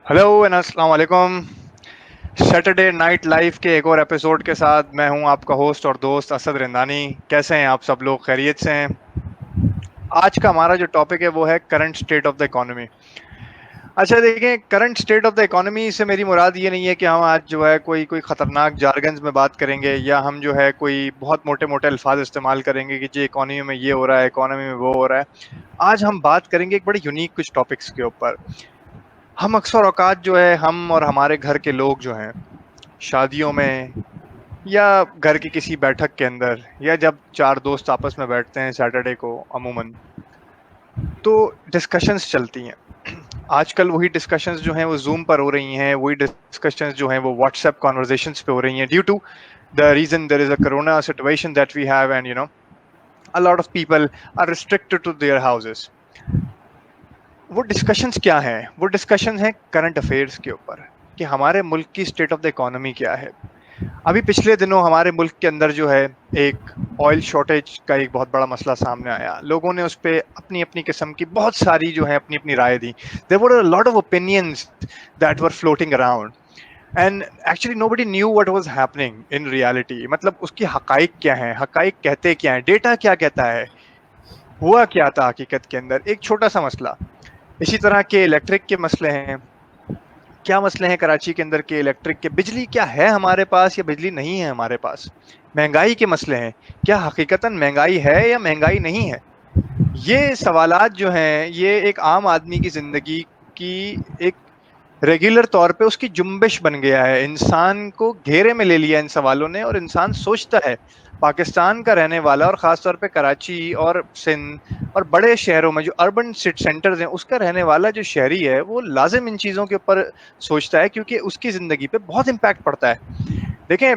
Hello and अस्सलाम वालेकुम। Saturday night live के एक और एपिसोड के साथ मैं हूं आपका होस्ट और दोस्त असद रिंदानी। कैसे हैं आप सब लोग? खैरियत से हैं? आज का हमारा जो टॉपिक है वो है current state of the economy. अच्छा देखें, current state of the economy से मेरी मुराद ये नहीं है कि हम आज जो है कोई कोई खतरनाक जारगन्स में बात करेंगे या हम जो है कोई बहुत मोटे मोटे अल्फाज इस्तेमाल करेंगे कि जी इकोनॉमी में ये हो रहा है, इकोनॉमी में वो हो रहा है। आज हम बात करेंगे एक बड़े यूनिक कुछ टॉपिक्स के ऊपर। हम अक्सर औकात जो है हम और हमारे घर के लोग जो हैं शादियों में या घर की किसी बैठक के अंदर या जब चार दोस्त आपस में बैठते हैं सैटरडे को अमूमन, तो डिस्कशंस चलती हैं। आजकल वही डिस्कशंस जो हैं वो जूम पर हो रही हैं, वही डिस्कशंस जो हैं वो व्हाट्सएप कॉन्वर्जेशंस पे हो रही हैं due to the reason there is a corona situation that we have and a lot of people are restricted to their houses. वो डिस्कशंस क्या हैं? वो डिस्कशंस हैं करंट अफेयर्स के ऊपर कि हमारे मुल्क की स्टेट ऑफ द इकोनॉमी क्या है। अभी पिछले दिनों हमारे मुल्क के अंदर जो है एक ऑयल शॉर्टेज का एक बहुत बड़ा मसला सामने आया। लोगों ने उस पे अपनी अपनी किस्म की बहुत सारी जो है अपनी अपनी राय दी। There were a lot of opinions that were floating around and actually nobody knew what was happening in reality. मतलब उसकी हकाइक क्या है, हकाइक कहते क्या है, डेटा क्या कहता है, हुआ क्या था हकीकत के अंदर। एक छोटा सा मसला। इसी तरह के इलेक्ट्रिक के मसले हैं। क्या मसले हैं कराची के अंदर के इलेक्ट्रिक के? बिजली क्या है हमारे पास या बिजली नहीं है हमारे पास? महंगाई के मसले हैं। क्या हकीकतन महंगाई है या महंगाई नहीं है? ये सवालात जो हैं ये एक आम आदमी की जिंदगी की एक रेगुलर तौर पे उसकी जुम्बिश बन गया है। इंसान को घेरे में ले लिया इन सवालों ने और इंसान सोचता है। पाकिस्तान का रहने वाला और ख़ास तौर पे कराची और सिंध और बड़े शहरों में जो अर्बन सेंटर्स हैं उसका रहने वाला जो शहरी है वो लाजिम इन चीज़ों के ऊपर सोचता है क्योंकि उसकी ज़िंदगी पे बहुत इम्पैक्ट पड़ता है। देखें,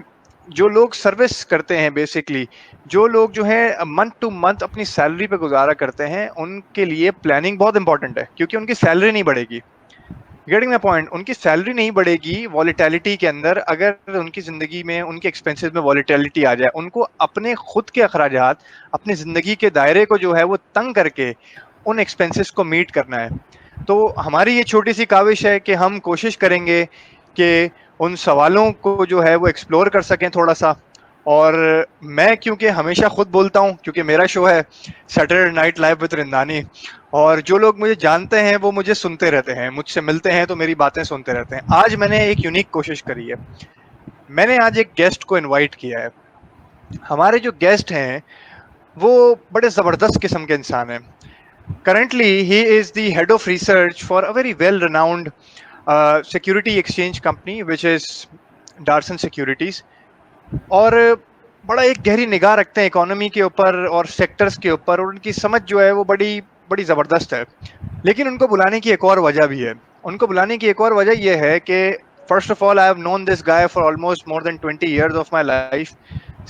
जो लोग सर्विस करते हैं बेसिकली, जो लोग जो है मंथ टू मंथ अपनी सैलरी पे गुजारा करते हैं, उनके लिए प्लानिंग बहुत इंपॉर्टेंट है क्योंकि उनकी सैलरी नहीं बढ़ेगी। Getting my point? उनकी सैलरी नहीं बढ़ेगी वॉलेटिलिटी के अंदर। अगर उनकी जिंदगी में उनके एक्सपेंसेस में वॉलेटिलिटी आ जाए, उनको अपने खुद के अखराजात, अपनी जिंदगी के दायरे को जो है वो तंग करके उन एक्सपेंसेस को मीट करना है। तो हमारी ये छोटी सी काविश है कि हम कोशिश करेंगे कि उन सवालों को जो है वो एक्सप्लोर कर सकें थोड़ा सा। और मैं क्योंकि हमेशा खुद बोलता हूँ क्योंकि मेरा शो है सैटरडे नाइट लाइव विद रिंदानी, और जो लोग मुझे जानते हैं वो मुझे सुनते रहते हैं, मुझसे मिलते हैं तो मेरी बातें सुनते रहते हैं। आज मैंने एक यूनिक कोशिश करी है। मैंने आज एक गेस्ट को इनवाइट किया है। हमारे जो गेस्ट हैं वो बड़े जबरदस्त किस्म के इंसान हैं। Currently he is the head of research for a very well renowned security exchange company which is Darson securities. और बड़ा एक गहरी निगाह रखते हैं इकोनॉमी के ऊपर और सेक्टर्स के ऊपर, और उनकी समझ जो है वो बड़ी बड़ी ज़बरदस्त है। लेकिन उनको बुलाने की एक और वजह भी है। उनको बुलाने की एक और वजह यह है कि first of all I have known this guy for almost more than 20 years of my life.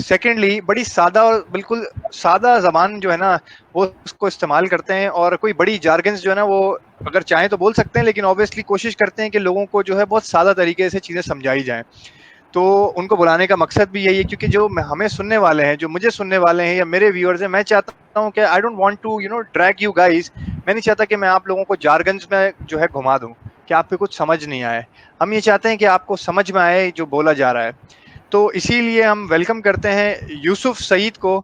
Secondly, बड़ी सादा और बिल्कुल सादा जबान जो है ना वो उसको इस्तेमाल करते हैं, और कोई बड़ी जारगन्स जो है ना वो अगर चाहें तो बोल सकते हैं, लेकिन ऑब्वियसली कोशिश करते हैं कि लोगों को जो है बहुत सादा तरीके से चीज़ें समझाई जाएं। तो उनको बुलाने का मकसद भी यही है क्योंकि जो हमें सुनने वाले हैं, जो मुझे सुनने वाले हैं या मेरे व्यूअर्स हैं, मैं चाहता हूँ कि I don't want to drag you guys. मैं नहीं चाहता कि मैं आप लोगों को जारगन्स में जो है घुमा दूं कि आपको कुछ समझ नहीं आए। हम ये चाहते हैं कि आपको समझ में आए जो बोला जा रहा है। तो इसीलिए हम वेलकम करते हैं यूसुफ सईद को।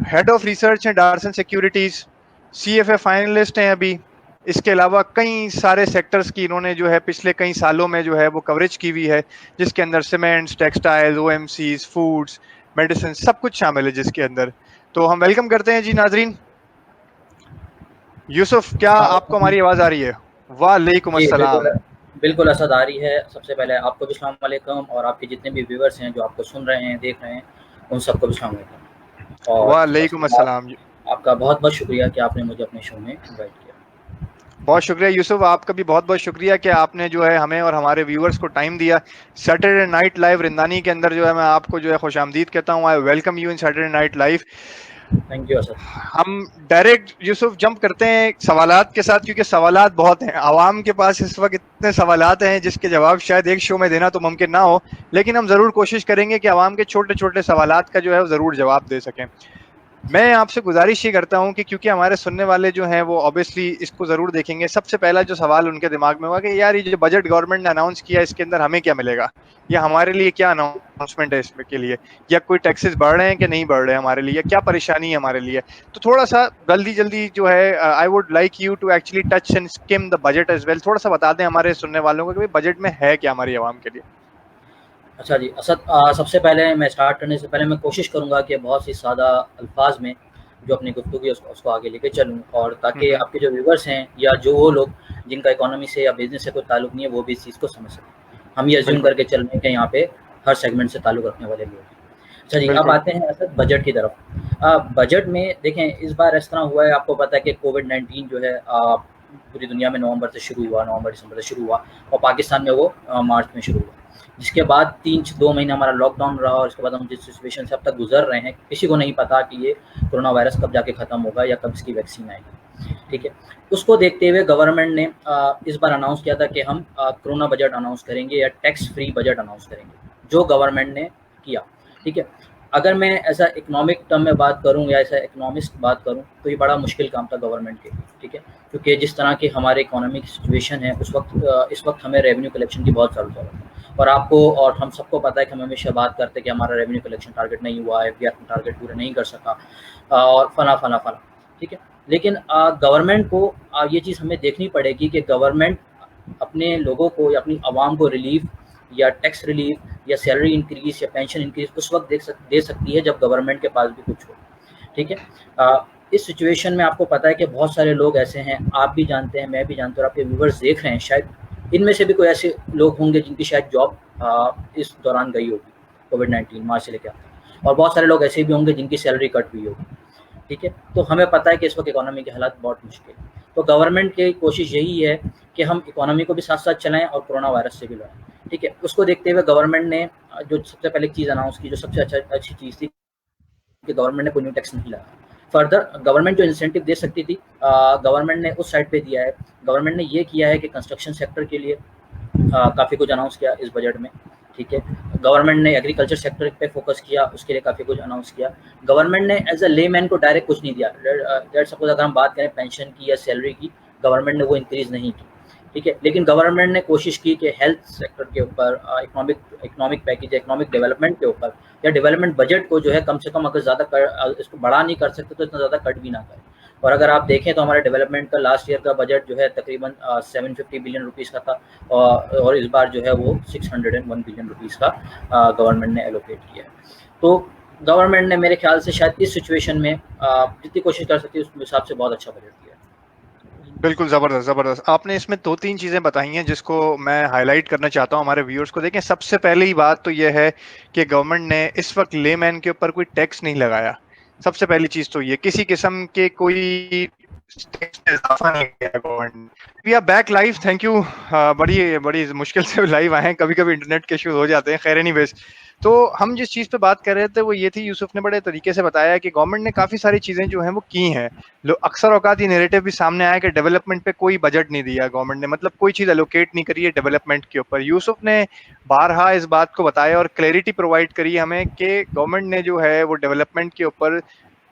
हेड ऑफ रिसर्च है डार्सन सिक्योरिटीज, सीएफए फाइनलिस्ट हैं अभी। इसके अलावा कई सारे सेक्टर्स की इन्होंने जो है पिछले कई सालों में जो है वो कवरेज की हुई है, जिसके अंदर cements, textiles, OMCs, foods, medicine सब कुछ शामिल है जिसके अंदर। तो हम वेलकम करते हैं जी नाजरीन। यूसुफ, क्या आपको हमारी आवाज़ आ रही है? वालेकुम जी, बिल्कुल। अस्सलाम। बिल्कुल असद आ रही है। सबसे पहले आपको भी अस्सलाम वालेकुम, और आपके जितने भी व्यूअर्स हैं जो आपको सुन रहे हैं, देख रहे हैं, उन सबको भी अस्सलाम वालेकुम। और वालेकुम अस्सलाम। आपका बहुत-बहुत शुक्रिया कि आपने मुझे अपने शो में इनवाइट किया। बहुत शुक्रिया यूसुफ, आपका भी बहुत बहुत शुक्रिया कि आपने जो है हमें और हमारे व्यूअर्स को टाइम दिया। सैटरडे नाइट लाइव रिंदानी के अंदर जो है मैं आपको जो है खुशामदीद कहता हूँ। I welcome you in Saturday night live. Thank you Asad. हम डायरेक्ट यूसुफ जंप करते हैं सवालात के साथ क्योंकि सवालात बहुत हैं। आवाम के पास इस वक्त इतने सवालात हैं जिसके जवाब शायद एक शो में देना तो मुमकिन ना हो, लेकिन हम ज़रूर कोशिश करेंगे कि आवाम के छोटे छोटे सवालात का जो है वो ज़रूर जवाब दे सकें। मैं आपसे गुजारिश ये करता हूँ कि क्योंकि हमारे सुनने वाले जो हैं वो ऑब्वियसली इसको ज़रूर देखेंगे, सबसे पहला जो सवाल उनके दिमाग में होगा कि यार ये जो बजट गवर्नमेंट ने अनाउंस किया इसके अंदर हमें क्या मिलेगा, या हमारे लिए क्या अनाउंसमेंट है इसमें के लिए, या कोई टैक्सेस बढ़ रहे हैं कि नहीं बढ़ रहे हैं हमारे लिए, या क्या परेशानी है हमारे लिए। तो थोड़ा सा जल्दी जल्दी जो है, I would like you to actually touch and skim the budget as well. थोड़ा सा बता दें हमारे सुनने वालों को कि भाई बजट में है क्या हमारी आवाम के लिए। अच्छा जी, असद सबसे पहले मैं स्टार्ट करने से पहले मैं कोशिश करूँगा कि बहुत ही सादा अल्फाज में जो अपनी गुफ्तगू है उसको आगे लेके चलूँ, और ताकि हम्म। आपके जो व्यूवर्स हैं या जो वो लोग जिनका इकोनॉमी से या बिज़नेस से कोई ताल्लुक नहीं है, वो भी इस चीज़ को समझ सकें। हम ये अज़्यूम बिल्कुल। करके चल रहे हैं कि यहाँ पे हर सेगमेंट से ताल्लुक रखने वाले लोग हैं। अच्छा जी, अब बिल्कुल। आते हैं असद बजट की तरफ। बजट में देखें, इस बार इस तरह हुआ है, आपको पता है कि कोविड-19 जो है पूरी दुनिया में नवंबर से शुरू हुआ, नवंबर-दिसंबर से शुरू हुआ, और पाकिस्तान में वो मार्च में शुरू हुआ। जिसके बाद 2 महीने हमारा लॉकडाउन रहा, और इसके बाद हम जिस सिचुएशन से अब तक गुजर रहे हैं, किसी को नहीं पता कि ये कोरोना वायरस कब जाके ख़त्म होगा या कब इसकी वैक्सीन आएगी, ठीक है। उसको देखते हुए गवर्नमेंट ने इस बार अनाउंस किया था कि हम कोरोना बजट अनाउंस करेंगे या टैक्स फ्री बजट अनाउंस करेंगे, जो गवर्नमेंट ने किया, ठीक है। अगर मैं ऐसा इकोनॉमिक टर्म में बात करूँ या ऐसा इकोनॉमिस्ट बात करूँ, तो ये बड़ा मुश्किल काम था गवर्नमेंट के लिए, ठीक है, क्योंकि जिस तरह की हमारे इकोनॉमिक सिचुएशन है इस वक्त हमें रेवेन्यू कलेक्शन की बहुत ज़रूरत है। और आपको और हम सबको पता है कि हम हमेशा बात करते हैं कि हमारा रेवेन्यू कलेक्शन टारगेट नहीं हुआ, एफडीआर टारगेट पूरे नहीं कर सका, और फला, ठीक है। लेकिन गवर्नमेंट को ये चीज़ हमें देखनी पड़ेगी कि गवर्नमेंट अपने लोगों को या अपनी आवाम को रिलीफ या टैक्स रिलीफ या सैलरी इंक्रीज़ या पेंशन इंक्रीज़ उस वक्त दे सकती है जब गवर्नमेंट के पास भी कुछ हो, ठीक है। इस सिचुएशन में आपको पता है कि बहुत सारे लोग ऐसे हैं, आप भी जानते हैं, मैं भी जानता हूँ, और आपके व्यूवर्स देख रहे हैं, शायद इनमें से भी कोई ऐसे लोग होंगे जिनकी शायद जॉब इस दौरान गई होगी, कोविड-19 मार्च से लेकर अब तक, और बहुत सारे लोग ऐसे भी होंगे जिनकी सैलरी कट हुई होगी, ठीक है। तो हमें पता है कि इस वक्त इकोनॉमी के हालात बहुत मुश्किल है, तो गवर्नमेंट की कोशिश यही है कि हम इकोनॉमी को भी साथ साथ चलाएं और कोरोना वायरस से भी लड़ें, ठीक है। उसको देखते हुए गवर्नमेंट ने जो सबसे पहले चीज़ अनाउंस की, जो सबसे अच्छी चीज़ थी कि गवर्नमेंट ने कोई न्यू टैक्स नहीं लगाया। फर्दर गवर्नमेंट जो इंसेंटिव दे सकती थी, गवर्नमेंट ने उस साइड पे दिया है। गवर्नमेंट ने ये किया है कि कंस्ट्रक्शन सेक्टर के लिए काफ़ी कुछ अनाउंस किया इस बजट में, ठीक है। गवर्नमेंट ने एग्रीकल्चर सेक्टर पे फोकस किया, उसके लिए काफ़ी कुछ अनाउंस किया। गवर्नमेंट ने एज अ लेमैन को डायरेक्ट कुछ नहीं दिया। लेट्स सपोज अगर हम बात करें पेंशन की या सैलरी की, गवर्नमेंट ने वो इंक्रीज़ नहीं की, ठीक है। लेकिन गवर्नमेंट ने कोशिश की कि हेल्थ सेक्टर के ऊपर, इकोनॉमिक पैकेज, इकोनॉमिक डेवलपमेंट के ऊपर या डेवलपमेंट बजट को जो है कम से कम, अगर ज़्यादा इसको बड़ा नहीं कर सकते तो इतना ज़्यादा कट भी ना करें। और अगर आप देखें तो हमारे डेवलपमेंट का लास्ट ईयर का बजट जो है तकरीबन 750 बिलियन रुपीज़ का था, और इस बार जो है वो 601 बिलियन रुपीज़ का गवर्नमेंट ने एलोकेट किया है। तो गवर्नमेंट ने मेरे ख्याल से शायद इस सिचुएशन में जितनी कोशिश कर सकती है उस हिसाब से बहुत अच्छा बजट दिया है। बिल्कुल ज़बरदस्त ज़बरदस्त। आपने इसमें 2-3 चीज़ें बताई हैं जिसको मैं हाईलाइट करना चाहता हूँ हमारे व्यूअर्स को। देखें, सबसे पहली बात तो ये है कि गवर्नमेंट ने इस वक्त लेमैन के ऊपर कोई टैक्स नहीं लगाया। सबसे पहली चीज़ तो ये, किसी किस्म के कोई टैक्स में इजाफा नहीं किया government. We are back live, thank you. बड़ी बड़ी मुश्किल से लाइव आए हैं, कभी-कभी इंटरनेट के इश्यूज हो जाते हैं। खैर एनीवेज, तो हम जिस चीज़ पे बात कर रहे थे वो ये थी, यूसुफ ने बड़े तरीके से बताया कि गवर्नमेंट ने काफ़ी सारी चीज़ें जो हैं वो की हैं। अक्सर औकात ये नैरेटिव भी सामने आया कि डेवलपमेंट पे कोई बजट नहीं दिया गवर्नमेंट ने, मतलब कोई चीज़ एलोकेट नहीं करी है डेवलपमेंट के ऊपर। यूसुफ ने बारहा इस बात को बताया और क्लैरिटी प्रोवाइड करी हमें कि गवर्नमेंट ने जो है वो डेवलपमेंट के ऊपर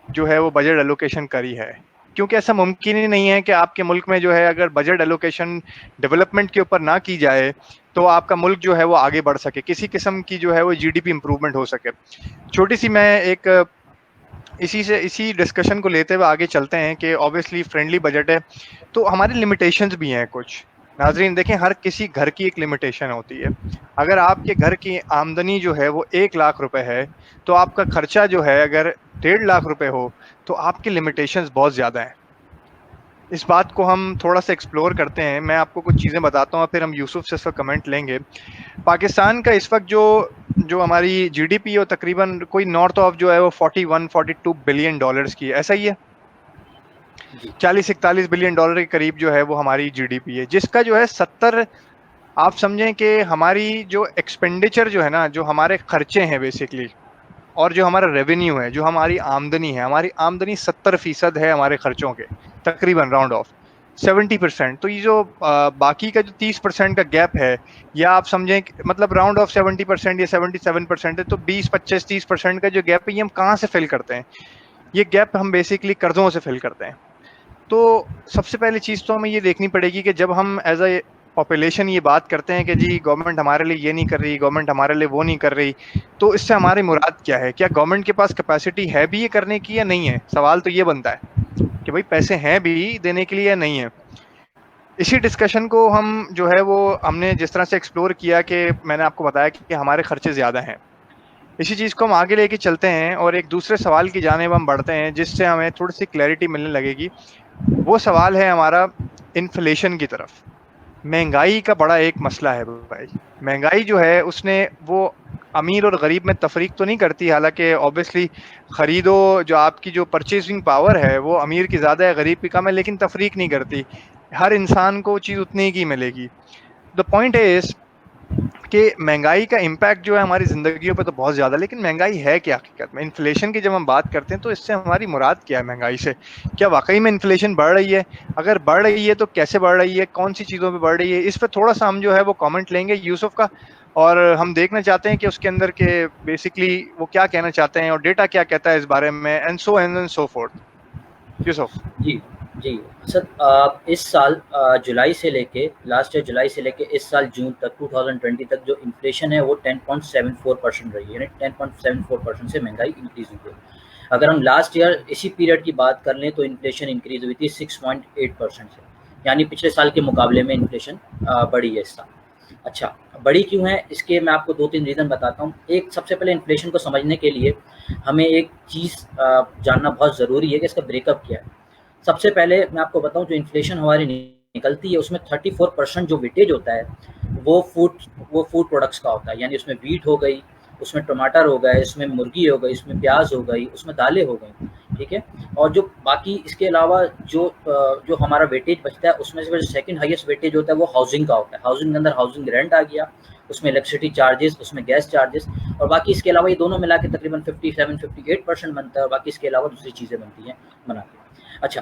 जो है वो बजट एलोकेशन करी है, क्योंकि ऐसा मुमकिन ही नहीं है कि आपके मुल्क में जो है अगर बजट एलोकेशन डेवलपमेंट के ऊपर ना की जाए तो आपका मुल्क जो है वो आगे बढ़ सके, किसी किस्म की जो है वो जीडीपी इंप्रूवमेंट हो सके। छोटी सी मैं एक इसी डिस्कशन को लेते हुए आगे चलते हैं कि ऑब्वियसली फ्रेंडली बजट है तो हमारी लिमिटेशंस भी हैं कुछ। नाजरीन देखें, हर किसी घर की एक लिमिटेशन होती है। अगर आपके घर की आमदनी जो है वो 1 लाख रुपए है तो आपका खर्चा जो है अगर 1.5 लाख रुपए हो तो आपकी लिमिटेशंस बहुत ज़्यादा हैं। इस बात को हम थोड़ा सा एक्सप्लोर करते हैं। मैं आपको कुछ चीज़ें बताता हूँ, फिर हम यूसुफ से इसका कमेंट लेंगे। पाकिस्तान का इस वक्त जो जो हमारी जीडीपी है तकरीबन कोई नॉर्थ ऑफ जो है वो 41-42 बिलियन डॉलर्स की है, ऐसा ही है। 40-41 बिलियन डॉलर के करीब जो है वो हमारी जीडीपी है, जिसका जो है 70, आप समझें कि हमारी जो एक्सपेंडिचर जो है ना, जो हमारे खर्चे हैं बेसिकली, और जो हमारा रेवेन्यू है, जो हमारी आमदनी है, हमारी आमदनी 70% है हमारे खर्चों के, तकरीबन राउंड ऑफ 70%। तो ये जो बाकी का जो 30% का गैप है, या आप समझें मतलब राउंड ऑफ 70% या 77% है, तो 20, 25, 30% का जो गैप है ये हम कहाँ से फिल करते हैं? ये गैप हम बेसिकली कर्जों से फिल करते हैं। तो सबसे पहली चीज़ तो हमें ये देखनी पड़ेगी कि जब हम एज अ पॉपुलेशन ये बात करते हैं कि जी गवर्नमेंट हमारे लिए ये नहीं कर रही, गवर्नमेंट हमारे लिए वो नहीं कर रही, तो इससे हमारी मुराद क्या है? क्या गवर्नमेंट के पास कैपेसिटी है भी ये करने की या नहीं है? सवाल तो ये बनता है कि भाई पैसे हैं भी देने के लिए या नहीं है। इसी डिस्कशन को हम जो है वो हमने जिस तरह से एक्सप्लोर किया कि मैंने आपको बताया कि हमारे खर्चे ज़्यादा हैं, इसी चीज़ को हम आगे लेके चलते हैं और एक दूसरे सवाल की जानिब हम बढ़ते हैं जिससे हमें थोड़ी सी क्लैरिटी मिलने लगेगी। वो सवाल है हमारा इन्फ्लेशन की तरफ। महंगाई का बड़ा एक मसला है भाई। महंगाई जो है उसने वो अमीर और गरीब में तफरीक तो नहीं करती, हालांकि ऑब्वियसली खरीदो जो आपकी जो परचेसिंग पावर है वो अमीर की ज़्यादा है गरीब की कम है, लेकिन तफरीक नहीं करती। हर इंसान को चीज़ उतनी ही की मिलेगी। द पॉइंट इज कि महंगाई का इम्पैक्ट जो है हमारी ज़िंदगियों पे तो बहुत ज़्यादा, लेकिन महंगाई है क्या हकीकत में? इन्फ्लेशन की जब हम बात करते हैं तो इससे हमारी मुराद क्या है महंगाई से? क्या वाकई में इन्फ्लेशन बढ़ रही है? अगर बढ़ रही है तो कैसे बढ़ रही है, कौन सी चीज़ों पे बढ़ रही है? इस पे थोड़ा सा हम जो है वो कमेंट लेंगे यूसुफ का, और हम देखना चाहते हैं कि उसके अंदर के बेसिकली वो क्या कहना चाहते हैं और डेटा क्या कहता है इस बारे में, एंड सो फोर्थ। यूसुफ। जी, जी। सर इस साल जुलाई से लेके लास्ट ईयर जुलाई से लेके इस साल जून तक 2020 तक जो इन्फ्लेशन है वो 10.74% रही है, यानी 10.74% से महंगाई इंक्रीज़ हुई है। अगर हम लास्ट ईयर इसी पीरियड की बात कर लें तो इन्फ्लेशन इंक्रीज़ हुई थी 6.8% से, यानी पिछले साल के मुकाबले में इन्फ्लेशन बढ़ी है इस साल। अच्छा, बड़ी क्यों है इसके मैं आपको 2-3 रीज़न बताता हूँ। एक, सबसे पहले इन्फ्लेशन को समझने के लिए हमें एक चीज़ जानना बहुत ज़रूरी है कि इसका ब्रेकअप क्या है। सबसे पहले मैं आपको बताऊं, जो इन्फ्लेशन हमारी निकलती है उसमें 34% जो वेटेज होता है वो फूड प्रोडक्ट्स का होता है, यानी उसमें वीट हो गई, उसमें टमाटर हो गए, इसमें मुर्गी हो गई, इसमें प्याज हो गई, उसमें दालें हो गई, ठीक है। और जो बाकी इसके अलावा जो हमारा वेटेज बचता है उसमें से जो सेकंड हाईएस्ट वेटेज होता है वो हाउसिंग का होता है। हाउसिंग के अंदर हाउसिंग रेंट आ गया, उसमें इलेक्ट्रिसिटी चार्जेस, उसमें गैस चार्जेस, और बाकी इसके अलावा ये दोनों मिला के तकरीबन 57-58% बनता है, और बाकी इसके अलावा दूसरी चीज़ें बनती हैं बना के। अच्छा,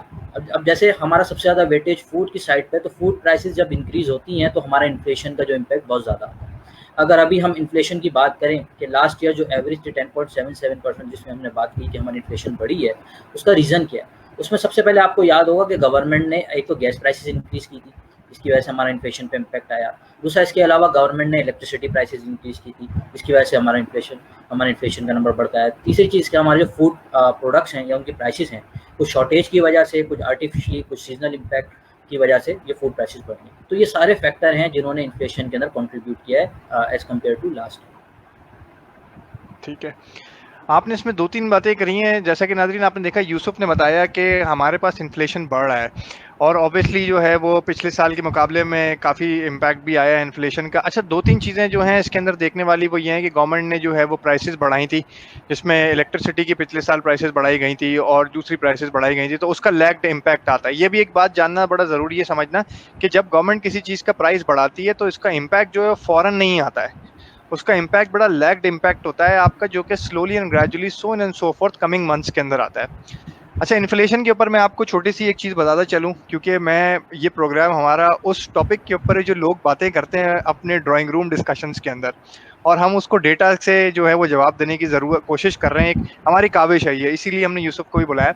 अब जैसे हमारा सबसे ज़्यादा वेटेज फूड की साइड पे, तो फूड प्राइसेस जब इंक्रीज़ होती हैं तो हमारा इन्फ्लेशन का जो इम्पैक्ट बहुत ज़्यादा आता है। अगर अभी हम इन्फ्लेशन की बात करें कि लास्ट ईयर जो एवरेज थी 10.77%, जिसमें हमने बात की कि हमारी इन्फ्लेशन बढ़ी है, उसका रीज़न क्या है? उसमें सबसे पहले आपको याद होगा कि गवर्नमेंट ने एक तो गैस प्राइसेस इंक्रीज़ की थी, इसकी वजह से हमारा इन्फ्लेशन पे इम्पैक्ट आया। दूसरा, इसके अलावा गवर्नमेंट ने इलेक्ट्रिसिटी प्राइसेस इंक्रीज़ की थी, इसकी वजह से हमारा इन्फ्लेशन का नंबर बढ़ता है। तीसरी चीज़ क्या, हमारे जो फूड प्रोडक्ट्स हैं या उनके प्राइसेस हैं, कुछ शॉर्टेज की वजह से, कुछ आर्टिफिशियली, कुछ सीजनल इम्पैक्ट की वजह से ये फूड प्राइसेस बढ़ रही हैं। तो ये सारे फैक्टर हैं जिन्होंने इन्फ्लेशन के अंदर कंट्रीब्यूट किया है एज़ कम्पेयर टू लास्ट। ठीक है, आपने इसमें 2-3 बातें करी हैं। जैसा कि नाज़रीन आपने देखा, यूसुफ ने बताया कि हमारे पास इन्फ्लेशन बढ़ रहा है और ऑब्वियसली जो है वो पिछले साल के मुकाबले में काफ़ी इम्पैक्ट भी आया है इन्फ्लेशन का। अच्छा, 2-3 चीज़ें जो हैं इसके अंदर देखने वाली वो ये हैं कि गवर्नमेंट ने जो है वो प्राइसेस बढ़ाई थी, जिसमें इलेक्ट्रिसिटी की पिछले साल प्राइसेस बढ़ाई गई थी और दूसरी प्राइसेस बढ़ाई गई थी, तो उसका लैग्ड इम्पैक्ट आता है। ये भी एक बात जानना बड़ा ज़रूरी है समझना कि जब गवर्नमेंट किसी चीज़ का प्राइस बढ़ाती है तो इसका इम्पैक्ट जो है फ़ौरन नहीं आता है, उसका इम्पैक्ट बड़ा लैग्ड इम्पैक्ट होता है आपका, जो कि slowly and gradually so and so fourth coming months के अंदर आता है। अच्छा, इन्फ्लेशन के ऊपर मैं आपको छोटी सी एक चीज़ बताता चलूँ, क्योंकि मैं ये प्रोग्राम हमारा उस टॉपिक के ऊपर है जो लोग बातें करते हैं अपने ड्राइंग रूम डिस्कशंस के अंदर, और हम उसको डेटा से जो है वो जवाब देने की ज़रूरत कोशिश कर रहे हैं। एक हमारी काविश है ये, इसीलिए हमने यूसुफ को भी बुलाया।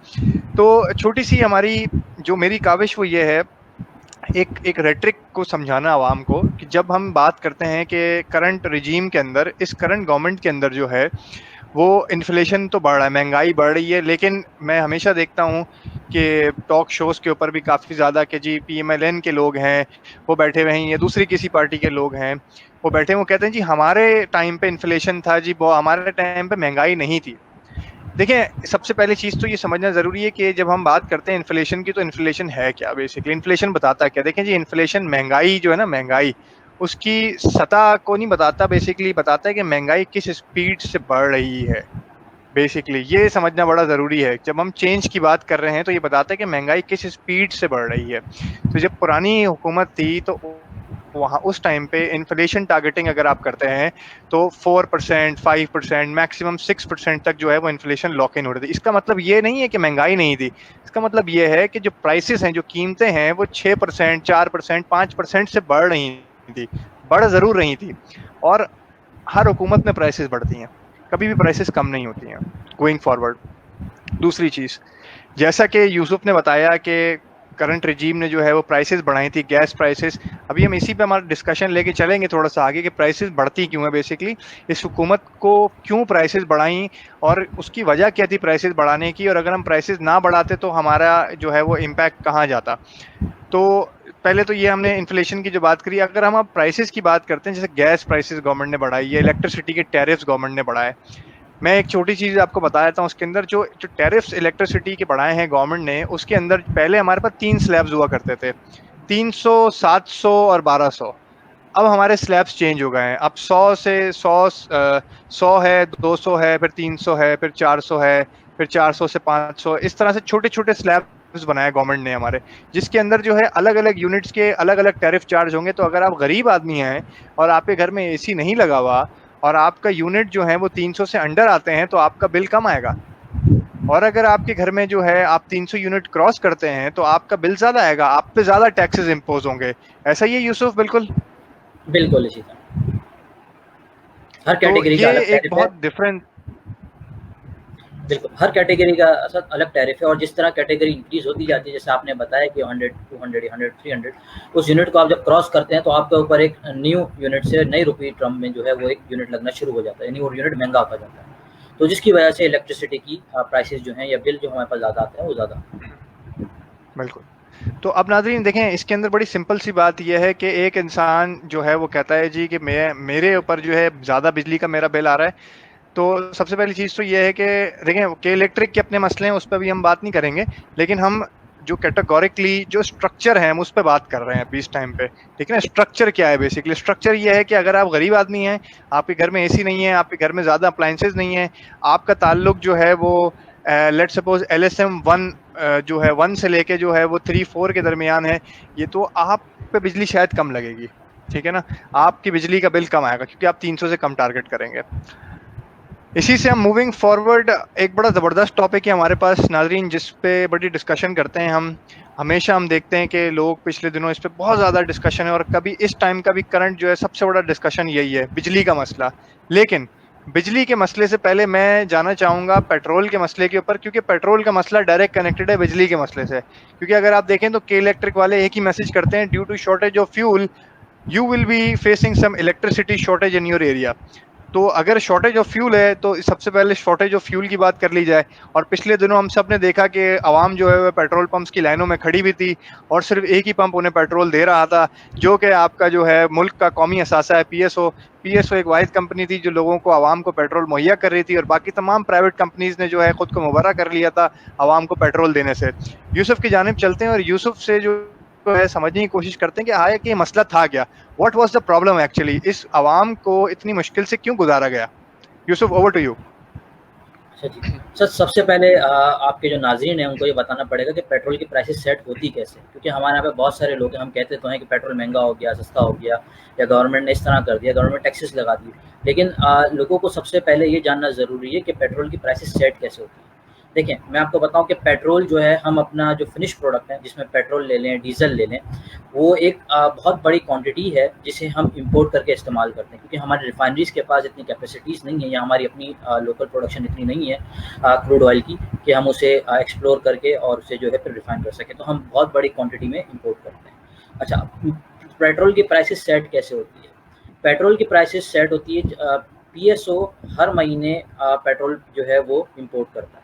तो छोटी सी हमारी जो मेरी काविश वो ये है, एक एक रेट्रिक को समझाना आवाम को, कि जब हम बात करते हैं कि करंट रिजीम के अंदर, इस करंट गवर्नमेंट के अंदर जो है वो इन्फ्लेशन तो बढ़ रहा है, महंगाई बढ़ रही है, लेकिन मैं हमेशा देखता हूँ कि टॉक शोज़ के ऊपर भी काफ़ी ज़्यादा कि जी PMLN के लोग हैं वो बैठे हुए हैं या दूसरी किसी पार्टी के लोग हैं वो बैठे, वो कहते हैं जी हमारे टाइम पे इन्फ्लेशन था, जी वो हमारे टाइम पे महंगाई नहीं थी। देखिए, सबसे पहली चीज़ तो ये समझना ज़रूरी है कि जब हम बात करते हैं इन्फ्लेशन की, तो इन्फ्लेशन है क्या बेसिकली? इन्फ्लेशन बताता है क्या? देखें जी, इन्फ्लेशन महंगाई जो है ना, महंगाई उसकी सतह को नहीं बताता, बेसिकली बताता है कि महंगाई किस स्पीड से बढ़ रही है। बेसिकली ये समझना बड़ा ज़रूरी है। जब हम चेंज की बात कर रहे हैं तो ये बताता है कि महंगाई किस स्पीड से बढ़ रही है। तो जब पुरानी हुकूमत थी तो वहाँ उस टाइम पे इन्फ्लेशन टारगेटिंग अगर आप करते हैं तो 4%, 5%, मैक्सिमम 6% तक जो है वो इन्फ्लेशन लॉक इन हो रही थी। इसका मतलब ये नहीं है कि महंगाई नहीं थी, इसका मतलब ये है कि जो प्राइसेस हैं, जो कीमतें हैं, वो 6%, 4%, 5% से बढ़ रही थी, बढ़ ज़रूर रही थी। और हर हुकूमत में प्राइसेस बढ़ती हैं, कभी भी प्राइसेस कम नहीं होती हैं गोइंग फॉरवर्ड। दूसरी चीज़, जैसा कि यूसुफ ने बताया कि करंट रिजीम ने जो है वो प्राइसेस बढ़ाई थी, गैस प्राइसेस। अभी हम इसी पे हमारा डिस्कशन लेके चलेंगे थोड़ा सा आगे कि प्राइसेस बढ़ती क्यों है, बेसिकली इस हुकूमत को क्यों प्राइसेस बढ़ाई और उसकी वजह क्या थी प्राइसेस बढ़ाने की, और अगर हम प्राइसेस ना बढ़ाते तो हमारा जो है वो इम्पैक्ट कहाँ जाता। तो पहले तो ये हमने इन्फ्लेशन की जो बात करी, अगर हम अब प्राइसेस की बात करते हैं, जैसे गैस प्राइसेस गवर्नमेंट ने बढ़ाई है, इलेक्ट्रिसिटी के टैरिफ्स गवर्नमेंट ने बढ़ाए। मैं एक छोटी चीज़ आपको बता देता हूँ, उसके अंदर जो जो टैरिफ्स इलेक्ट्रिसिटी के बढ़ाए हैं गवर्नमेंट ने, उसके अंदर पहले हमारे पास 3 स्लैब्स हुआ करते थे, 300, 700 और 1200। अब हमारे स्लैब्स चेंज हो गए हैं, अब 100 से 100 है, 200 है, फिर 300 है, फिर 400 है, फिर 400 से 500, इस तरह से छोटे छोटे स्लैब्स बनाए गवर्नमेंट ने हमारे, जिसके अंदर जो है अलग अलग यूनिट्स के अलग अलग टैरिफ चार्ज होंगे। तो अगर आप गरीब आदमी हैं और आपके घर में एसी नहीं लगा हुआ और आपका यूनिट जो है वो 300 से अंडर आते हैं तो आपका बिल कम आएगा, और अगर आपके घर में जो है आप 300 यूनिट क्रॉस करते हैं तो आपका बिल ज्यादा आएगा, आप पे ज्यादा टैक्सेस इम्पोज होंगे। ऐसा ही है यूसुफ? बिल्कुल बिल्कुल इसी तरह हर तो कैटेगरी का ये अलग एक टैरिफ है। बहुत डिफरेंट। बिल्कुल हर कैटेगरी का सर अलग टैरिफ है, और जिस तरह कैटेगरी इंक्रीज होती जाती है, जैसे आपने बताया कि 100, 200, 100, 300, उस यूनिट को आप जब क्रॉस करते हैं तो आपके ऊपर एक न्यू यूनिट से नई रुपये टर्म में जो है वो एक यूनिट लगना शुरू हो जाता है, यानी वो यूनिट महंगा होता जाता है। तो जिसकी वजह से इलेक्ट्रिसिटी की प्राइसेस जो हैं या बिल जो हमारे पास ज़्यादा आते हैं वो ज़्यादा। बिल्कुल। तो अब नाज़रीन देखें, इसके अंदर बड़ी सिंपल सी बात यह है कि एक इंसान जो है वो कहता है जी कि मेरे ऊपर जो है ज़्यादा बिजली का मेरा बिल आ रहा है। तो सबसे पहली चीज़ तो ये है कि देखें कि इलेक्ट्रिक के अपने मसले हैं, उस पर भी हम बात नहीं करेंगे, लेकिन हम जो कैटेगोरिकली जो स्ट्रक्चर है हम उस पर बात कर रहे हैं अभी इस टाइम पे। ठीक है ना, स्ट्रक्चर क्या है? बेसिकली स्ट्रक्चर ये है कि अगर आप गरीब आदमी हैं, आपके घर में एसी नहीं है, आपके घर में ज़्यादा अप्लाइंसेज नहीं है, आपका ताल्लुक जो है वो लेट सपोज LSM 1 जो है 1 से लेके जो है वो 3-4 के दरमियान है, ये तो आप पे बिजली शायद कम लगेगी। ठीक है ना, आपकी बिजली का बिल कम आएगा क्योंकि आप 300 से कम टारगेट करेंगे। इसी से हम मूविंग फॉरवर्ड, एक बड़ा ज़बरदस्त टॉपिक है हमारे पास नाजरीन, जिस पे बड़ी डिस्कशन करते हैं हम हमेशा। हम देखते हैं कि लोग पिछले दिनों इस पे बहुत ज़्यादा डिस्कशन है, और कभी इस टाइम का भी करंट जो है सबसे बड़ा डिस्कशन यही है, बिजली का मसला। लेकिन बिजली के मसले से पहले मैं जाना चाहूँगा पेट्रोल के मसले के ऊपर, क्योंकि पेट्रोल का मसला डायरेक्ट कनेक्टेड है बिजली के मसले से। क्योंकि अगर आप देखें तो के इलेक्ट्रिक वाले एक ही मैसेज करते हैं, due to shortage of fuel you will be facing some electricity shortage in your area. तो अगर शॉर्टेज ऑफ फ्यूल है तो सबसे पहले शॉर्टेज ऑफ फ्यूल की बात कर ली जाए। और पिछले दिनों हम सब ने देखा कि आवाम जो है वह पेट्रोल पंप्स की लाइनों में खड़ी भी थी, और सिर्फ एक ही पंप उन्हें पेट्रोल दे रहा था, जो कि आपका जो है मुल्क का कौमी असासा है, पीएसओ एक वाहिद कंपनी थी जो लोगों को, आवाम को पेट्रोल मुहैया कर रही थी, और बाकी तमाम प्राइवेट कंपनीज ने जो है खुद को मुबर्रा कर लिया था आवाम को पेट्रोल देने से। यूसुफ की जानिब चलते हैं और यूसुफ से जो है समझने की कोशिश करते हैं कि आया कि ये मसला था क्या, what was the problem actually, इस आवाम को इतनी मुश्किल से क्यों गुजारा गया। Yusuf, over to you. अच्छा जी सर, सबसे पहले आपके जो नाज़रीन हैं उनको ये बताना पड़ेगा कि पेट्रोल की प्राइसेस सेट होती कैसे, क्योंकि हमारे यहाँ पे बहुत सारे लोग हैं, हम कहते तो हैं कि पेट्रोल महंगा हो गया, सस्ता हो गया, या गवर्नमेंट ने इस तरह कर दिया, गवर्नमेंट टैक्सेस लगा दिए। लेकिन लोगों को सबसे पहले ये जानना ज़रूरी है कि पेट्रोल की प्राइसेस सेट कैसे होती है। देखिए, मैं आपको बताऊं कि पेट्रोल जो है, हम अपना जो फिनिश प्रोडक्ट है, जिसमें पेट्रोल ले लें, डीजल ले लें, वो एक बहुत बड़ी क्वांटिटी है जिसे हम इंपोर्ट करके इस्तेमाल करते हैं, क्योंकि हमारी रिफाइनरीज के पास इतनी कैपेसिटीज़ नहीं है, या हमारी अपनी लोकल प्रोडक्शन इतनी नहीं है क्रूड ऑयल की कि हम उसे एक्सप्लोर करके और उसे जो है फिर रिफाइन कर सकें। तो हम बहुत बड़ी क्वांटिटी में इंपोर्ट करते हैं। अच्छा, पेट्रोल की प्राइसेस सेट कैसे होती है? पेट्रोल की प्राइसेस सेट होती है, पीएसओ हर महीने पेट्रोल जो है वो इंपोर्ट करता है।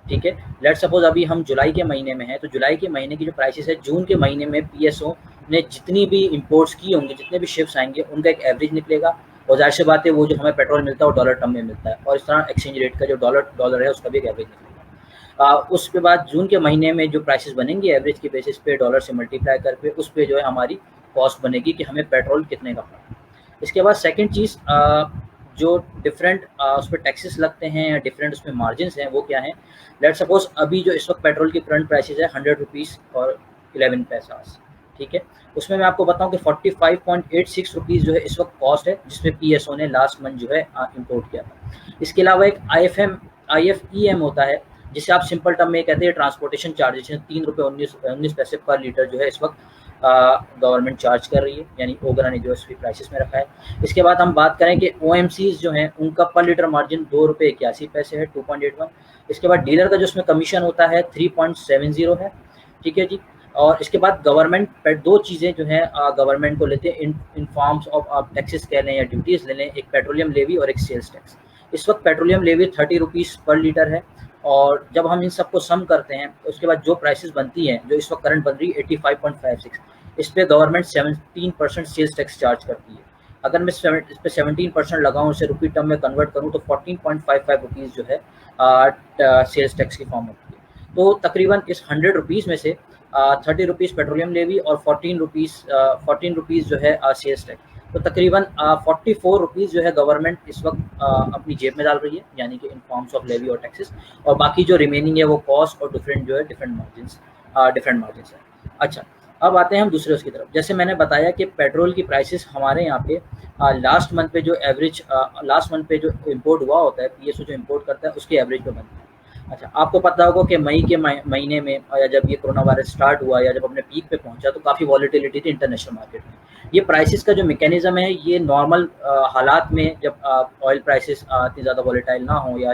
ठीक है, लेट सपोज अभी हम जुलाई के महीने में हैं, तो जुलाई के महीने की जो प्राइसेस है, जून के महीने में पीएसओ ने जितनी भी इंपोर्ट्स की होंगी, जितने भी शिप्स आएंगे, उनका एक एवरेज निकलेगा, और जाहिर सी बात है वो जो हमें पेट्रोल मिलता है वो डॉलर टर्म में मिलता है, और इस तरह एक्सचेंज रेट का जो डॉलर है उसका भी एक एवरेज निकलेगा। उसके बाद जून के महीने में जो प्राइसेस बनेंगी एवरेज के बेसिस पे डॉलर से मल्टीप्लाई करके, उस पर जो है हमारी कॉस्ट बनेगी कि हमें पेट्रोल कितने का पड़ा। इसके बाद सेकेंड चीज़, जो डिफरेंट उस पर टैक्सेस लगते हैं या डिफरेंट उसमें मार्जिन हैं, वो क्या हैं? लेट सपोज अभी जो इस वक्त पेट्रोल की करंट प्राइसेस है 100 रुपीज़ और 11 पैसा। ठीक है, उसमें मैं आपको बताऊं कि 45.86 रुपीज़ जो है इस वक्त कॉस्ट है, जिसमें पीएसओ ने लास्ट मंथ जो है इंपोर्ट किया था। इसके अलावा एक IFEM होता है, जिसे आप सिंपल टर्म में कहते हैं ट्रांसपोर्टेशन चार्जेस, 3 रुपये 19 पैसे पर लीटर जो है इस वक्त गवर्नमेंट चार्ज कर रही है, यानी ओगरा ने जो है प्राइसेस में रखा है। इसके बाद हम बात करें कि ओएमसीज जो हैं उनका पर लीटर मार्जिन ₹2.81 है, 2.81। इसके बाद डीलर का जो इसमें कमीशन होता है 3.70 है, ठीक है जी। और इसके बाद गवर्नमेंट दो चीज़ें जो हैं गवर्नमेंट को लेते हैं इन फॉर्म्स ऑफ आप टैक्सेस कह लें या ड्यूटीज़ ले लें, एक पेट्रोलियम लेवी और एक सेल्स टैक्स। इस वक्त पेट्रोलियम लेवी ₹30 पर लीटर है, और जब हम इन सबको सम करते हैं तो उसके बाद जो प्राइसेस बनती हैं, जो इस वक्त करंट बन रही है 85.56, इस पे गवर्नमेंट 17% सेल्स टैक्स चार्ज करती है। अगर मैं इस पे 17% लगाऊं, उसे रुपी टर्म में कन्वर्ट करूं तो 14.55 रुपीज़ जो है सेल्स टैक्स की फॉर्म होती है। तो तकरीबन इस ₹100 में से ₹30 पेट्रोलियम लेवी और ₹14 जो है सेल्स टैक्स, तो तकरीबन ₹44 जो है गवर्नमेंट इस वक्त अपनी जेब में डाल रही है, यानी कि इन फॉर्म्स ऑफ लेवी और टैक्सेस, और बाकी जो रिमेनिंग है वो कॉस्ट और डिफरेंट मार्जिन है। अच्छा, अब आते हैं हम दूसरे उसकी तरफ। जैसे मैंने बताया कि पेट्रोल की प्राइसेस हमारे यहाँ पे लास्ट मंथ पे जो इम्पोर्ट हुआ होता है, पीएसओ जो इम्पोर्ट करता है उसके एवरेज पे बनता है। अच्छा, आपको पता होगा कि मई के महीने में, या जब ये कोरोना वायरस स्टार्ट हुआ या जब अपने पीक पे पहुंचा, तो काफ़ी वॉलीटिलिटी थी इंटरनेशनल मार्केट में। ये प्राइसेस का जो मैकेनिज्म है, ये नॉर्मल हालात में जब ऑयल प्राइसेस इतनी ज़्यादा वॉलेटाइल ना हो या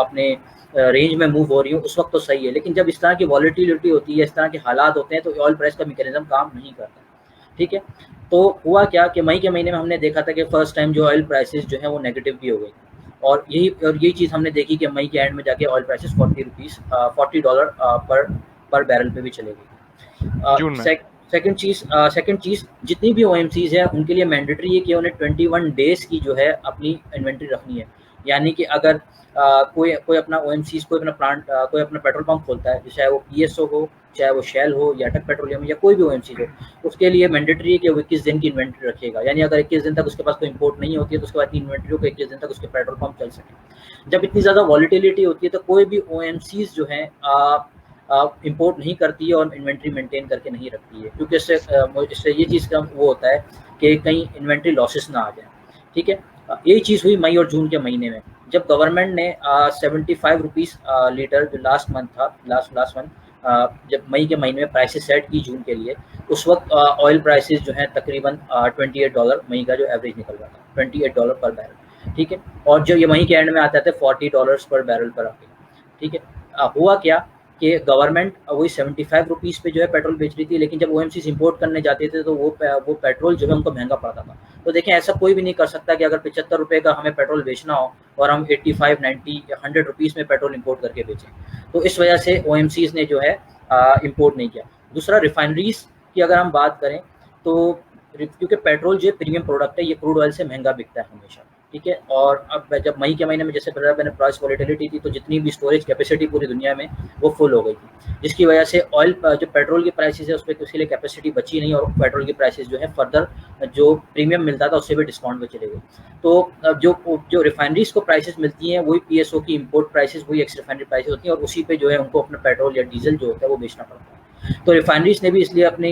अपने रेंज में मूव हो रही हो, उस वक्त तो सही है। लेकिन जब इस तरह की वॉलेटिलिटी होती है, इस तरह के हालात होते हैं, तो ऑयल प्राइस का मैकेनिज्म काम नहीं करता, ठीक है। तो हुआ क्या कि मई के महीने में हमने देखा था कि फर्स्ट टाइम जो ऑयल प्राइसेस जो है वो नेगेटिव भी हो गई, और यही चीज़ हमने देखी कि मई के एंड में जाके ऑयल प्राइसेस $40 पर बैरल पे भी चले गई जून में। सेकंड चीज़ जितनी भी ओएमसीज है उनके लिए मैंडेटरी है कि उन्हें 21 डेज़ की जो है अपनी इन्वेंट्री रखनी है। यानी कि अगर कोई अपना ओएमसीज कोई अपना पेट्रोल पंप खोलता है, चाहे वो पीएसओ हो, चाहे वो शेल हो या अटक पेट्रोलियम या कोई भी ओएमसीज हो, उसके लिए मैंडेटरी है कि वो 21 दिन की इन्वेंट्री रखेगा। यानी अगर 21 दिन तक उसके पास कोई इंपोर्ट नहीं होती है, तो उसके बाद इन्वेंट्री हो 21 दिन तक उसके पेट्रोल पंप चल सके। जब इतनी ज़्यादा वॉलीटिलिटी होती है तो कोई भी ओएमसीज जो है इंपोर्ट नहीं करती है और इन्वेंट्री मेंटेन करके नहीं रखती है, क्योंकि इससे ये चीज़ का वो होता है कि कहीं इन्वेंट्री लॉसेस ना आ जाए, ठीक है। यही चीज़ हुई मई और जून के महीने में, जब गवर्नमेंट ने ₹75 लीटर जो लास्ट मंथ जब मई के महीने में प्राइसेस सेट की जून के लिए, उस वक्त ऑयल प्राइसेस जो है तकरीबन $28 मई का जो एवरेज निकल रहा था, $28 पर बैरल, ठीक है। और जो ये मई के एंड में आते थे $40 पर बैरल पर आके, ठीक है। हुआ क्या कि गवर्नमेंट वही ₹75 पे जो है पेट्रोल बेच रही थी, लेकिन जब ओएमसीज इंपोर्ट करने जाते थे तो वो पेट्रोल जो है उनको महंगा पड़ता था। तो देखें, ऐसा कोई भी नहीं कर सकता कि अगर ₹75 का हमें पेट्रोल बेचना हो और हम 85, 90 या ₹100 में पेट्रोल इंपोर्ट करके बेचें। तो इस वजह से ओएमसीज ने जो है इंपोर्ट नहीं किया। दूसरा, रिफाइनरीज की अगर हम बात करें तो क्योंकि पेट्रोल जो प्रीमियम प्रोडक्ट है, ये क्रूड ऑयल से महंगा बिकता है हमेशा, ठीक है। और अब जब मई के महीने में जैसे मैंने प्राइस वॉलेटिलिटी थी, तो जितनी भी स्टोरेज कैपेसिटी पूरी दुनिया में वो फुल हो गई थी, जिसकी वजह से ऑयल जो पेट्रोल की प्राइसेस है उस पर उसके लिए कैपेसिटी बची नहीं, और पेट्रोल की प्राइसेस जो है फर्दर जो प्रीमियम मिलता था उससे भी डिस्काउंट में चले गए। तो जो रिफाइनरीज को प्राइसेस मिलती हैं वही पीएसओ की इंपोर्ट प्राइसेस, वही एक्स रिफाइनरी प्राइसेस होती हैं, और उसी पे जो है उनको अपना पेट्रोल या डीजल जो होता है वो बेचना पड़ता है। तो रिफाइनरीज ने भी इसलिए अपनी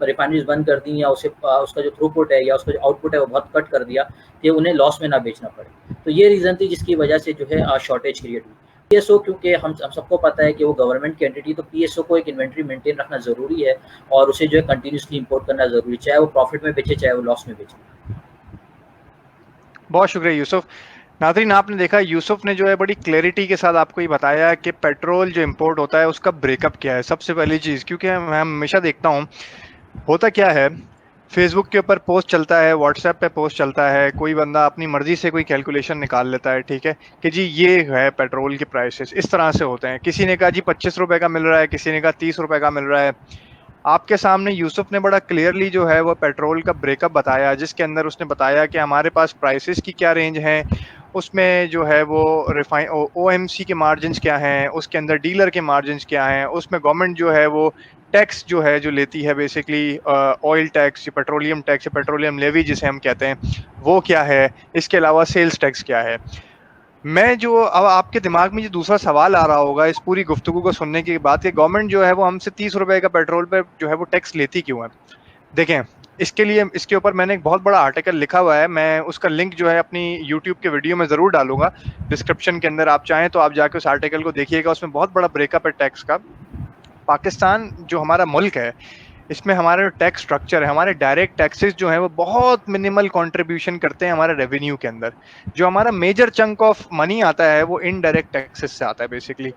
रिफाइनरीज बंद कर दी, या उसका जो थ्रूपुट है या उसका जो आउटपुट है वो बहुत कट कर दिया कि उन्हें लॉस में ना बेचना पड़े। तो ये रीज़न थी जिसकी वजह से जो है शॉर्टेज क्रिएट हुई। पीएसओ, क्योंकि हम सबको पता है कि वो गवर्नमेंट की एंटिटी, तो पीएसओ को एक इन्वेंट्री मेंटेन रखना ज़रूरी है, और उसे जो है कंटिन्यूसली इंपोर्ट करना ज़रूरी, चाहे वो प्रॉफिट में बेचे चाहे वो लॉस में बेचे। बहुत शुक्रिया यूसुफ। नाज़रीन, आपने देखा यूसुफ ने जो है बड़ी क्लैरिटी के साथ आपको ये बताया कि पेट्रोल जो इंपोर्ट होता है उसका ब्रेकअप क्या है। सबसे पहली चीज़, क्योंकि मैं हमेशा देखता हूँ होता क्या है, फेसबुक के ऊपर पोस्ट चलता है, व्हाट्सएप पे पोस्ट चलता है, कोई बंदा अपनी मर्जी से कोई कैलकुलेशन निकाल लेता है, ठीक है, कि जी ये है पेट्रोल के प्राइसेस, इस तरह से होते हैं। किसी ने कहा जी ₹25 का मिल रहा है, किसी ने कहा ₹30 का मिल रहा है। आपके सामने यूसुफ ने बड़ा क्लियरली जो है वो पेट्रोल का ब्रेकअप बताया, जिसके अंदर उसने बताया कि हमारे पास प्राइसेस की क्या रेंज हैं, उसमें जो है वो ओएमसी के मार्जिन्स क्या हैं, उसके अंदर डीलर के मार्जिन्स क्या हैं, उसमें गवर्नमेंट जो है वो टैक्स जो है जो लेती है बेसिकली ऑयल टैक्स या पेट्रोलियम लेवी जिसे हम कहते हैं, वो क्या है, इसके अलावा सेल्स टैक्स क्या है। मैं जो अब आपके दिमाग में जो दूसरा सवाल आ रहा होगा इस पूरी गुफ्तगू को सुनने के बाद कि गवर्नमेंट जो है वो हमसे ₹30 का पेट्रोल पे जो है वो टैक्स लेती क्यों है। देखें, इसके ऊपर मैंने एक बहुत बड़ा आर्टिकल लिखा हुआ है, मैं उसका लिंक जो है अपनी यूट्यूब के वीडियो में ज़रूर डालूंगा डिस्क्रिप्शन के अंदर, आप चाहें तो आप जाके उस आर्टिकल को देखिएगा, उसमें बहुत बड़ा ब्रेकअप है टैक्स का। पाकिस्तान जो हमारा मुल्क है, इसमें हमारा जो टैक्स स्ट्रक्चर है, हमारे डायरेक्ट टैक्सेस जो हैं वो बहुत मिनिमल कंट्रीब्यूशन करते हैं हमारे रेवेन्यू के अंदर। जो हमारा मेजर चंक ऑफ मनी आता है वो इनडायरेक्ट टैक्सेस से आता है बेसिकली,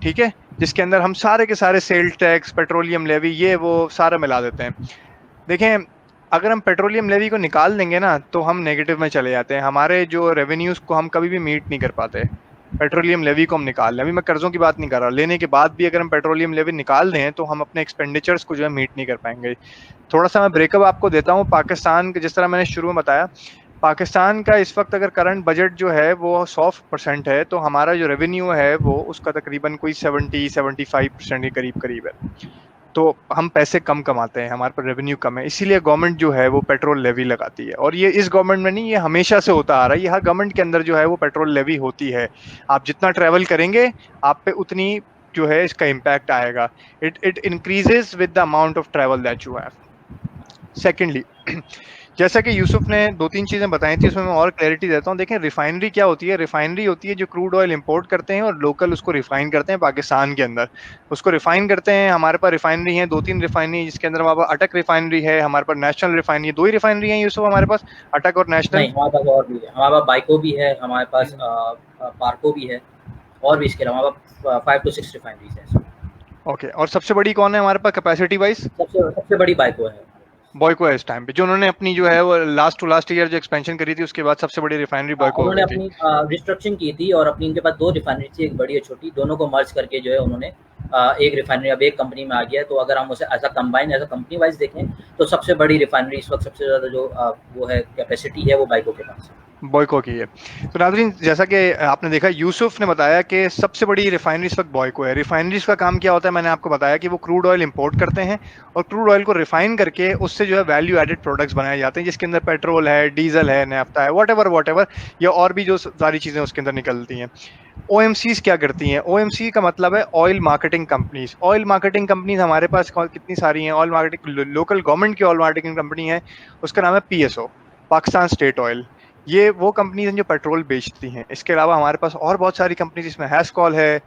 ठीक है, जिसके अंदर हम सारे के सारे सेल टैक्स, पेट्रोलियम लेवी, ये वो सारा मिला देते हैं। देखें, अगर हम पेट्रोलियम लेवी को निकाल देंगे ना तो हम नेगेटिव में चले जाते हैं, हमारे जो रेवेन्यूज को हम कभी भी मीट नहीं कर पाते। पेट्रोलियम लेवी को हम निकाल लें, अभी मैं कर्जों की बात नहीं कर रहा, लेने के बाद भी अगर हम पेट्रोलियम लेवी निकाल दें तो हम अपने एक्सपेंडिचर्स को जो है मीट नहीं कर पाएंगे। थोड़ा सा मैं ब्रेकअप आपको देता हूँ पाकिस्तान के, जिस तरह मैंने शुरू में बताया, पाकिस्तान का इस वक्त अगर करंट बजट जो है वो 100% है, तो हमारा जो रेवेन्यू है वो उसका तकरीबन कोई 70-75% के करीब करीब है। तो हम पैसे कम कमाते हैं, हमारे पास रेवेन्यू कम है, इसीलिए गवर्नमेंट जो है वो पेट्रोल लेवी लगाती है। और ये इस गवर्नमेंट में नहीं, ये हमेशा से होता आ रहा है, ये हर गवर्नमेंट के अंदर जो है वो पेट्रोल लेवी होती है। आप जितना ट्रैवल करेंगे आप पे उतनी जो है इसका इम्पैक्ट आएगा। It increases with the amount of travel that you have. Secondly, जैसा कि यूसुफ ने 2-3 चीज़ें बताई थी, उसमें मैं और क्लैरिटी देता हूँ। देखें, रिफाइनरी क्या होती है? रिफाइनरी होती है जो क्रूड ऑयल इंपोर्ट करते हैं और लोकल उसको रिफाइन करते हैं पाकिस्तान के अंदर, उसको रिफाइन करते हैं। हमारे पास रिफाइनरी है 2-3 रिफाइनरी, जिसके अंदर हमारे पास अटक रिफाइनरी है, हमारे पास नेशनल रिफाइनरी, 2 ही रिफाइनरी है यूसुफ हमारे पास, अटक और नेशनल। नहीं, हमारे पास और भी है, हमारे पास बाइको भी है, हमारे पास पार्को भी है, और भी इसके अलावा हमारे पास 5 to 6 रिफाइनरीज है। ओके, और सबसे बड़ी कौन है हमारे पास कैपेसिटी वाइज? सबसे बड़ी बाइको है, बॉयको है इस टाइम पे, जो उन्होंने अपनी जो है वो लास्ट टू लास्ट ईयर जो एक्सपेंशन करी थी, उसके बाद सबसे बड़ी रिफाइनरी बॉयको हो उन्होंने गई थी। अपनी रिस्ट्रक्शन की थी, और अपनी उनके पास 2 रिफाइनरी थी, एक बड़ी और छोटी, दोनों को मर्ज करके जो है उन्होंने एक रिफाइनरी अब एक कंपनी में आ गया है। तो अगर हम उसे ऐसा combine as a company wise देखें तो सबसे बड़ी रिफाइनरी इस वक्त सबसे ज़्यादा जो वो है कैपेसिटी है वो बाइको के पास है। बॉयको की है। तो नाज़रीन, जैसा कि आपने देखा, यूसुफ ने बताया कि सबसे बड़ी रिफाइनरी इस वक्त बॉयको है। रिफाइनरीज का काम क्या होता है? मैंने आपको बताया कि वो क्रूड ऑयल इंपोर्ट करते हैं और क्रूड ऑयल को रिफाइन करके उससे जो है वैल्यू एडेड प्रोडक्ट्स बनाए जाते हैं, जिसके अंदर पेट्रोल है, डीजल है, नैफ्ता है, वट एवर, या और भी जो सारी चीज़ें उसके अंदर निकलती हैं। OMCs क्या करती हैं? OMC का मतलब है oil marketing companies. Oil marketing companies हमारे पास कितनी सारी हैं? ऑयल मार्केटिंग, लोकल गवर्नमेंट की ऑयल मार्केटिंग कंपनी है, उसका नाम है PSO, पाकिस्तान स्टेट ऑयल। ये वो कंपनीज हैं जो पेट्रोल बेचती हैं। इसके अलावा हमारे पास और बहुत सारी कंपनीज, इसमें हैस्कॉल है,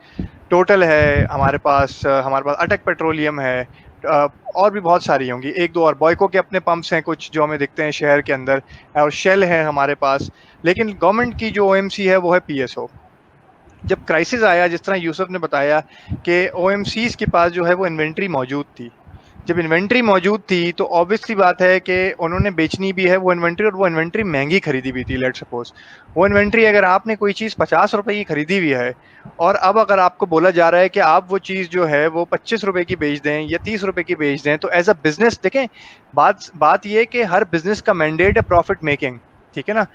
टोटल है, हमारे पास अटक पेट्रोलियम है, और भी बहुत सारी होंगी, एक दो और। बॉयको के अपने पंप्स हैं कुछ जो हमें दिखते हैं शहर के अंदर, और शेल है हमारे पास। लेकिन गवर्नमेंट की जो OMC है वो है PSO। जब क्राइसिस आया, जिस तरह यूसुफ ने बताया कि OMCs के पास जो है वो इन्वेंट्री मौजूद थी, जब इन्वेंट्री मौजूद थी तो ऑब्वियसली बात है कि उन्होंने बेचनी भी है वो इन्वेंट्री, और वो इन्वेंट्री महंगी खरीदी भी थी। लेट सपोज वो इन्वेंट्री, अगर आपने कोई चीज़ 50 रुपए की खरीदी हुई है और अब अगर आपको बोला जा रहा है कि आप वो चीज़ जो है वो 25 रुपए की बेच दें या 30 रुपए की बेच दें, तो एज अ बिजनेस देखें, बात ये कि हर बिजनेस का मैंडेट है प्रॉफिट मेकिंग, ठीक है ना।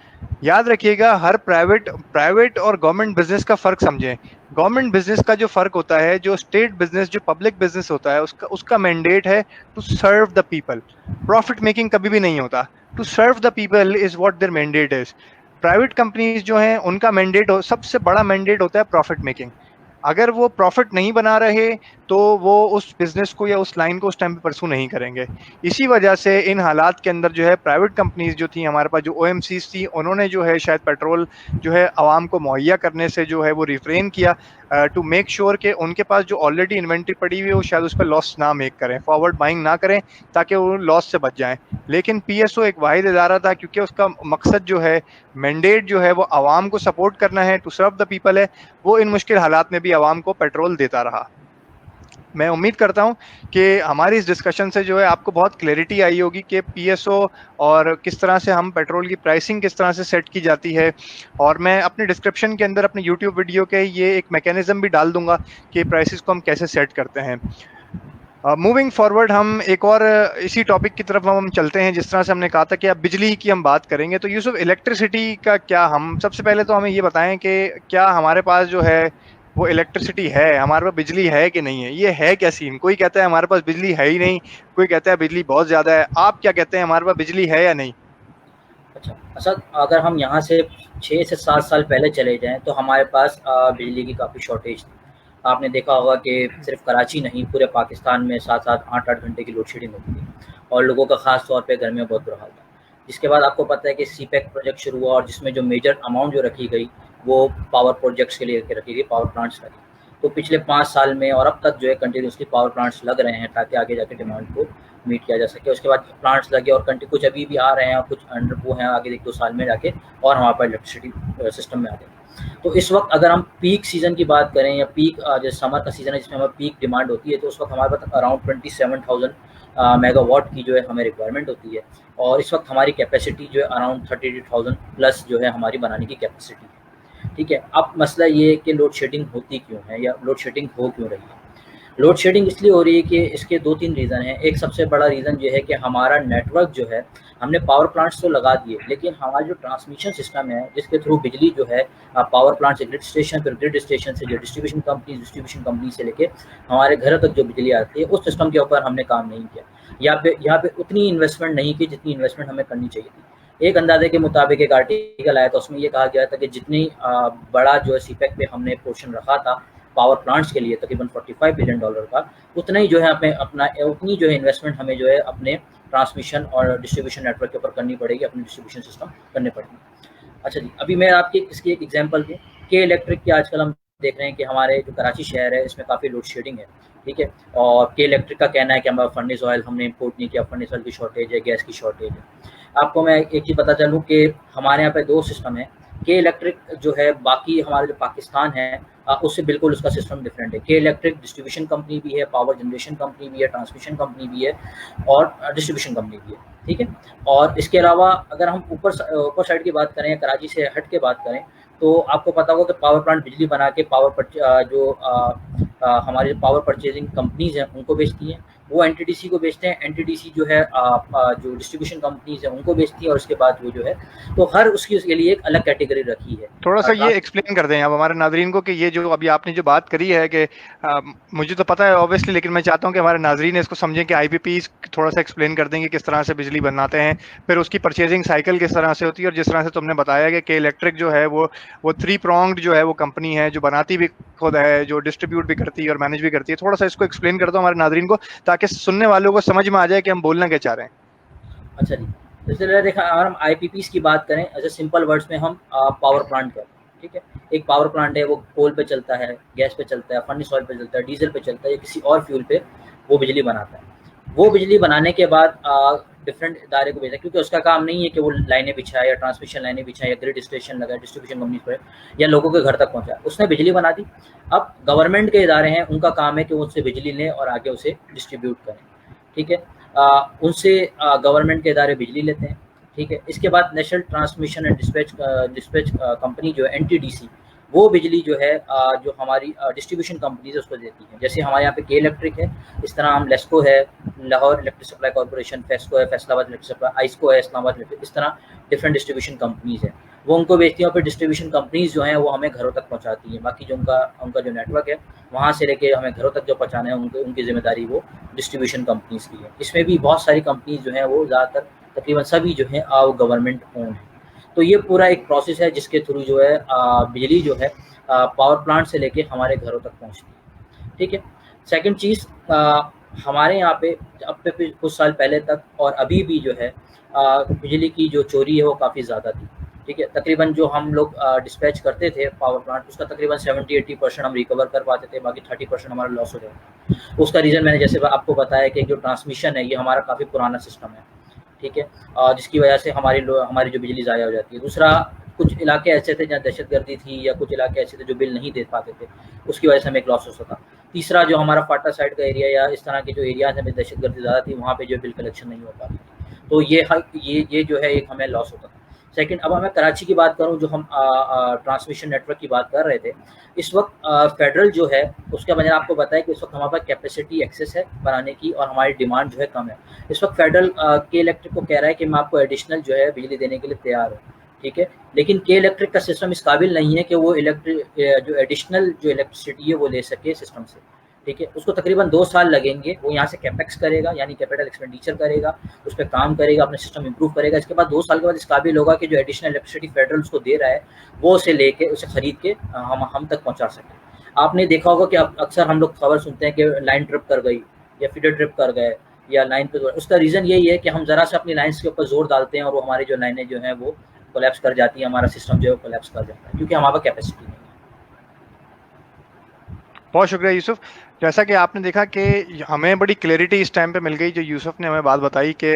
याद रखिएगा, हर प्राइवेट और गवर्नमेंट बिजनेस का फर्क समझें। गवर्नमेंट बिजनेस का जो फर्क होता है, जो स्टेट बिजनेस, जो पब्लिक बिजनेस होता है, उसका मैंडेट है to serve the people. Profit making कभी भी नहीं होता। To serve the people is what their mandate is. Private companies जो हैं उनका मैंडेट सबसे बड़ा मैंडेट होता है प्रॉफिट मेकिंग। अगर वो प्रॉफिट नहीं बना रहे तो वो उस बिजनेस को या उस लाइन को उस टाइम पे परसू नहीं करेंगे। इसी वजह से इन हालात के अंदर जो है प्राइवेट कंपनीज जो थी हमारे पास, जो OMCs थी, उन्होंने जो है शायद पेट्रोल जो है आवाम को मुहैया करने से जो है वो रिफ्रेन किया, टू मेक श्योर कि उनके पास जो ऑलरेडी इन्वेंट्री पड़ी हुई है वो शायद उस पर लॉस ना मेक करें, फॉरवर्ड बाइंग ना करें, ताकि वो लॉस से बच जाएं। लेकिन PSO एक वाहिद इदारा था, क्योंकि उसका मकसद जो है, मैंडेट जो है वो आवाम को सपोर्ट करना है, टू सर्व द पीपल है, वो इन मुश्किल हालात में भी आवाम को पेट्रोल देता रहा। मैं उम्मीद करता हूं कि हमारी इस डिस्कशन से जो है आपको बहुत क्लैरिटी आई होगी कि PSO और किस तरह से हम पेट्रोल की प्राइसिंग किस तरह से सेट की जाती है। और मैं अपने डिस्क्रिप्शन के अंदर अपने YouTube वीडियो के ये एक मैकेनिज्म भी डाल दूंगा कि प्राइसेस को हम कैसे सेट करते हैं। मूविंग फॉरवर्ड, हम एक और इसी टॉपिक की तरफ हम चलते हैं। जिस तरह से हमने कहा था कि अब बिजली की हम बात करेंगे, तो यूसुफ, इलेक्ट्रिसिटी का क्या, हम सबसे पहले तो हमें ये बताएं कि क्या हमारे पास जो है वो इलेक्ट्रिसिटी है, हमारे पास बिजली है कि नहीं है? ये है क्या सीन? कोई कहता है हमारे पास बिजली है ही नहीं, कोई कहता है बिजली बहुत ज़्यादा है। आप क्या कहते हैं, हमारे पास बिजली है या नहीं? अच्छा, असद, अगर हम यहाँ से 6 से 7 साल पहले चले जाएं तो हमारे पास बिजली की काफ़ी शॉर्टेज थी। आपने देखा होगा कि सिर्फ कराची नहीं, पूरे पाकिस्तान में 7-7, 8-8 घंटे की लोड शेडिंग होती थी, और लोगों का ख़ास तौर पे गर्मियों में बहुत बुरा हाल था। जिसके बाद आपको पता है कि CPEC प्रोजेक्ट शुरू हुआ, और जिसमें जो मेजर अमाउंट जो रखी गई वो पावर प्रोजेक्ट्स के लिए रखी गई, पावर प्लांट्स लगे। तो पिछले 5 साल में और अब तक जो है कंटिन्यूसली पावर प्लांट्स लग रहे हैं ताकि आगे जाके डिमांड को मीट किया जा सके। उसके बाद प्लांट्स लगे और कुछ अभी भी आ रहे हैं और कुछ अंडर वो हैं आगे 1-2 साल में जाके और हमारे पास इलेक्ट्रिसिटी सिस्टम में आ जाएगा। तो इस वक्त अगर हम पीक सीज़न की बात करें या पीक जैसे समर का सीज़न है जिसमें हमें पीक डिमांड होती है, तो उस वक्त हमारे पास अराउंड 27,000 मेगावाट की जो है हमें रिक्वायरमेंट होती है। और इस वक्त हमारी कैपेसिटी जो है अराउंड 32,000 प्लस जो है हमारी बनाने की कैपेसिटी है। ठीक है, अब मसला ये है कि लोड शेडिंग होती क्यों है या लोड शेडिंग हो क्यों रही है। लोड शेडिंग इसलिए हो रही है कि इसके 2-3 रीज़न हैं। एक सबसे बड़ा रीज़न ये है कि हमारा नेटवर्क जो है, हमने पावर प्लांट्स तो लगा दिए, लेकिन हमारा जो ट्रांसमिशन सिस्टम है जिसके थ्रू बिजली जो है पावर प्लांट से ग्रिड स्टेशन, फिर ग्रिड स्टेशन से जो डिस्ट्रीब्यूशन कंपनी से लेके हमारे घर तक जो बिजली आती है, उस सिस्टम के ऊपर हमने काम नहीं किया। यहाँ पे उतनी इन्वेस्टमेंट नहीं की जितनी इन्वेस्टमेंट हमें करनी चाहिए थी। एक अंदाजे के मुताबिक एक आर्टिकल आया था, उसमें ये कहा गया था कि जितनी बड़ा जो है सीपेक पे हमने पोर्शन रखा था पावर प्लांट्स के लिए तकरीबन $45 बिलियन का, उतना ही जो है उतनी जो है इन्वेस्टमेंट हमें जो है अपने ट्रांसमिशन और डिस्ट्रीब्यूशन नेटवर्क के ऊपर करनी पड़ेगी, अपने डिस्ट्रीब्यूशन सिस्टम करने पड़ेंगे। अच्छा जी, अभी मैं आपकी इसकी एक एग्जांपल दूँ के इलेक्ट्रिक की। आजकल हम देख रहे हैं कि हमारे जो कराची शहर है इसमें काफ़ी लोड शेडिंग है। ठीक है, और के इलेक्ट्रिक का कहना है कि हमारा फर्नेस ऑयल हमने इम्पोर्ट नहीं किया, फर्नेस ऑयल की शॉर्टेज है, गैस की शॉर्टेज है। आपको मैं एक चीज़ पता चलूँ कि हमारे यहाँ पे 2 सिस्टम है। के इलेक्ट्रिक जो है बाकी हमारे जो पाकिस्तान है उससे बिल्कुल उसका सिस्टम डिफरेंट है। के इलेक्ट्रिक डिस्ट्रीब्यूशन कंपनी भी है, पावर जनरेशन कंपनी भी है, ट्रांसमिशन कंपनी भी है और डिस्ट्रीब्यूशन कंपनी भी है। ठीक है, और इसके अलावा अगर हम ऊपर साइड की बात करें, कराची से हट के बात करें, तो आपको पता होगा कि पावर प्लांट बिजली बना के हमारे पावर परचेजिंग कंपनीज हैं उनको बेचती हैं, वो एनटीडीसी को बेचते हैं, एनटीडीसी जो है जो डिस्ट्रीब्यूशन कंपनीज हैं उनको बेचती है, और उसके बाद वो जो है तो हर उसके लिए एक अलग कैटेगरी रखी है। थोड़ा सा ये एक्सप्लेन कर दें आप हमारे नाजरीन को कि ये जो अभी आपने जो बात करी है कि मुझे तो पता है ऑब्वियसली, लेकिन मैं चाहता हूँ कि हमारे नाजरीन इसको समझें कि आईपीपीज थोड़ा सा एक्सप्लेन कर देंगे किस तरह से बिजली बनाते हैं, फिर उसकी परचेजिंग साइकिल किस तरह से होती है, और जिस तरह से तुमने बताया कि के इलेक्ट्रिक जो है वो 3 pronged जो है वो कंपनी है जो बनाती भी खुद है, जो डिस्ट्रीब्यूट भी करती है और मैनेज भी करती है। थोड़ा सा इसको एक्सप्लेन कर दो हमारे नाजरीन को ताकि सुनने वालों को समझ में आ जाए कि हम बोलना क्या चाह रहे हैं। अच्छा जी, जैसे देखा अगर हम आईपीपीज की बात करें, ऐसे सिंपल वर्ड्स में हम पावर प्लांट करते हैं। ठीक है, एक पावर प्लांट है वो कोल पे चलता है, गैस पे चलता है, फर्नेस ऑयल पे चलता है, डीजल पे चलता है या किसी और फ्यूल पे वो बिजली बनाता है। वो बिजली बनाने के बाद डिफरेंट इदारे को भेजा, क्योंकि उसका काम नहीं है कि वो लाइनें बिछाए या ट्रांसमिशन लाइनें बिछाए या ग्रिड स्टेशन लगाए डिस्ट्रीब्यूशन कंपनी पर या लोगों के घर तक पहुंचाए। उसने बिजली बना दी। अब गवर्नमेंट के इदारे हैं, उनका काम है कि वो उससे बिजली लें और आगे उसे डिस्ट्रीब्यूट करें। ठीक है, उनसे गवर्नमेंट के इदारे बिजली लेते हैं। ठीक है, इसके बाद national transmission and dispatch company जो है एनटीडीसी, वो बिजली जो है जो हमारी डिस्ट्रीब्यूशन कंपनीज है उसको देती है। जैसे हमारे यहाँ पे के इलेक्ट्रिक है, इस तरह हम लेस्को है, Lahore electric supply corporation, FESCO है, फैसलाबाद इलेक्ट्रिक सप्लाई, आइस्को है, इस्लामाबाद इलेक्ट्रिक, इस तरह डिफरेंट डिस्ट्रीब्यूशन कंपनीज है, वो उनको बेचती हैं और फिर डिस्ट्रीब्यूशन कंपनीज जो हैं वो हमें घरों तक पहुँचाती हैं। बाकी जो उनका जो नेटवर्क है वहाँ से लेके हमें घरों तक जो पहुँचाना है उनकी जिम्मेदारी वो डिस्ट्रीब्यूशन कंपनीज की है। इसमें भी बहुत सारी कंपनीज जो हैं वो ज़्यादातर तकरीबन सभी जो हैं वो गवर्नमेंट ओन है। तो ये पूरा एक प्रोसेस है जिसके थ्रू जो है बिजली जो है पावर प्लांट से लेके हमारे घरों तक पहुंचती है। ठीक है, सेकंड चीज़, हमारे यहाँ पे अब पे कुछ साल पहले तक और अभी भी जो है बिजली की जो चोरी है वो काफ़ी ज़्यादा थी। ठीक है, तकरीबन जो हम लोग डिस्पैच करते थे पावर प्लांट, उसका तकरीबन 70-80% हम रिकवर कर पाते थे, बाकी 30% हमारा लॉस हो जाता। उसका रीज़न मैंने जैसे आपको बताया कि जो ट्रांसमिशन है ये हमारा काफ़ी पुराना सिस्टम है। ठीक है, जिसकी वजह से हमारी जो बिजली ज़ाया हो जाती है। दूसरा, कुछ इलाके ऐसे थे जहाँ दहशतगर्दी थी या कुछ इलाके ऐसे थे जो बिल नहीं दे पाते थे, उसकी वजह से हमें एक लॉस होता था। तीसरा, जो हमारा फाटा साइड का एरिया या इस तरह के जो एरियाज में दहशतगर्दी ज़्यादा थी वहाँ पे जो बिल कलेक्शन नहीं हो पाती, तो ये जो है एक हमें लॉस होता था। सेकंड, अब मैं कराची की बात करूं, जो हम ट्रांसमिशन नेटवर्क की बात कर रहे थे, इस वक्त फेडरल जो है उसका मैंने आपको बताया कि इस वक्त हमारे पास कैपेसिटी एक्सेस है बनाने की और हमारी डिमांड जो है कम है। इस वक्त फेडरल के इलेक्ट्रिक को कह रहा है कि मैं आपको एडिशनल जो है बिजली देने के लिए तैयार हूँ। ठीक है, लेकिन के इलेक्ट्रिक का सिस्टम इस काबिल नहीं है कि वो जो एडिशनल जो इलेक्ट्रिसिटी है वो ले सके सिस्टम से। ठीक है, उसको तकरीबन 2 साल लगेंगे, वो यहाँ से कैपेक्स करेगा यानी कैपिटल एक्सपेंडिचर करेगा, उस पर काम करेगा, अपने सिस्टम इंप्रूव करेगा। इसके बाद 2 साल के बाद इस काबिल होगा कि जो एडिशनल इलेक्ट्रिसिटी फेडरल उसको दे रहा है वो उसे लेके उसे खरीद के हम तक पहुँचा सकें। आपने देखा होगा कि अक्सर हम लोग खबर सुनते हैं कि लाइन ट्रिप कर गई या फीडर ट्रिप कर गए या लाइन पे, उसका रीज़न यही है कि हम ज़रा से अपनी लाइन्स के ऊपर जोर डालते हैं और वो हमारी जो लाइनें जो हैं वो कोलैप्स कर जाती है, हमारा सिस्टम जो है कोलैप्स कर जाता है क्योंकि हमारे पास कैपेसिटी नहीं है। बहुत शुक्रिया यूसुफ। जैसा कि आपने देखा कि हमें बड़ी क्लैरिटी इस टाइम पे मिल गई, जो यूसुफ ने हमें बात बताई कि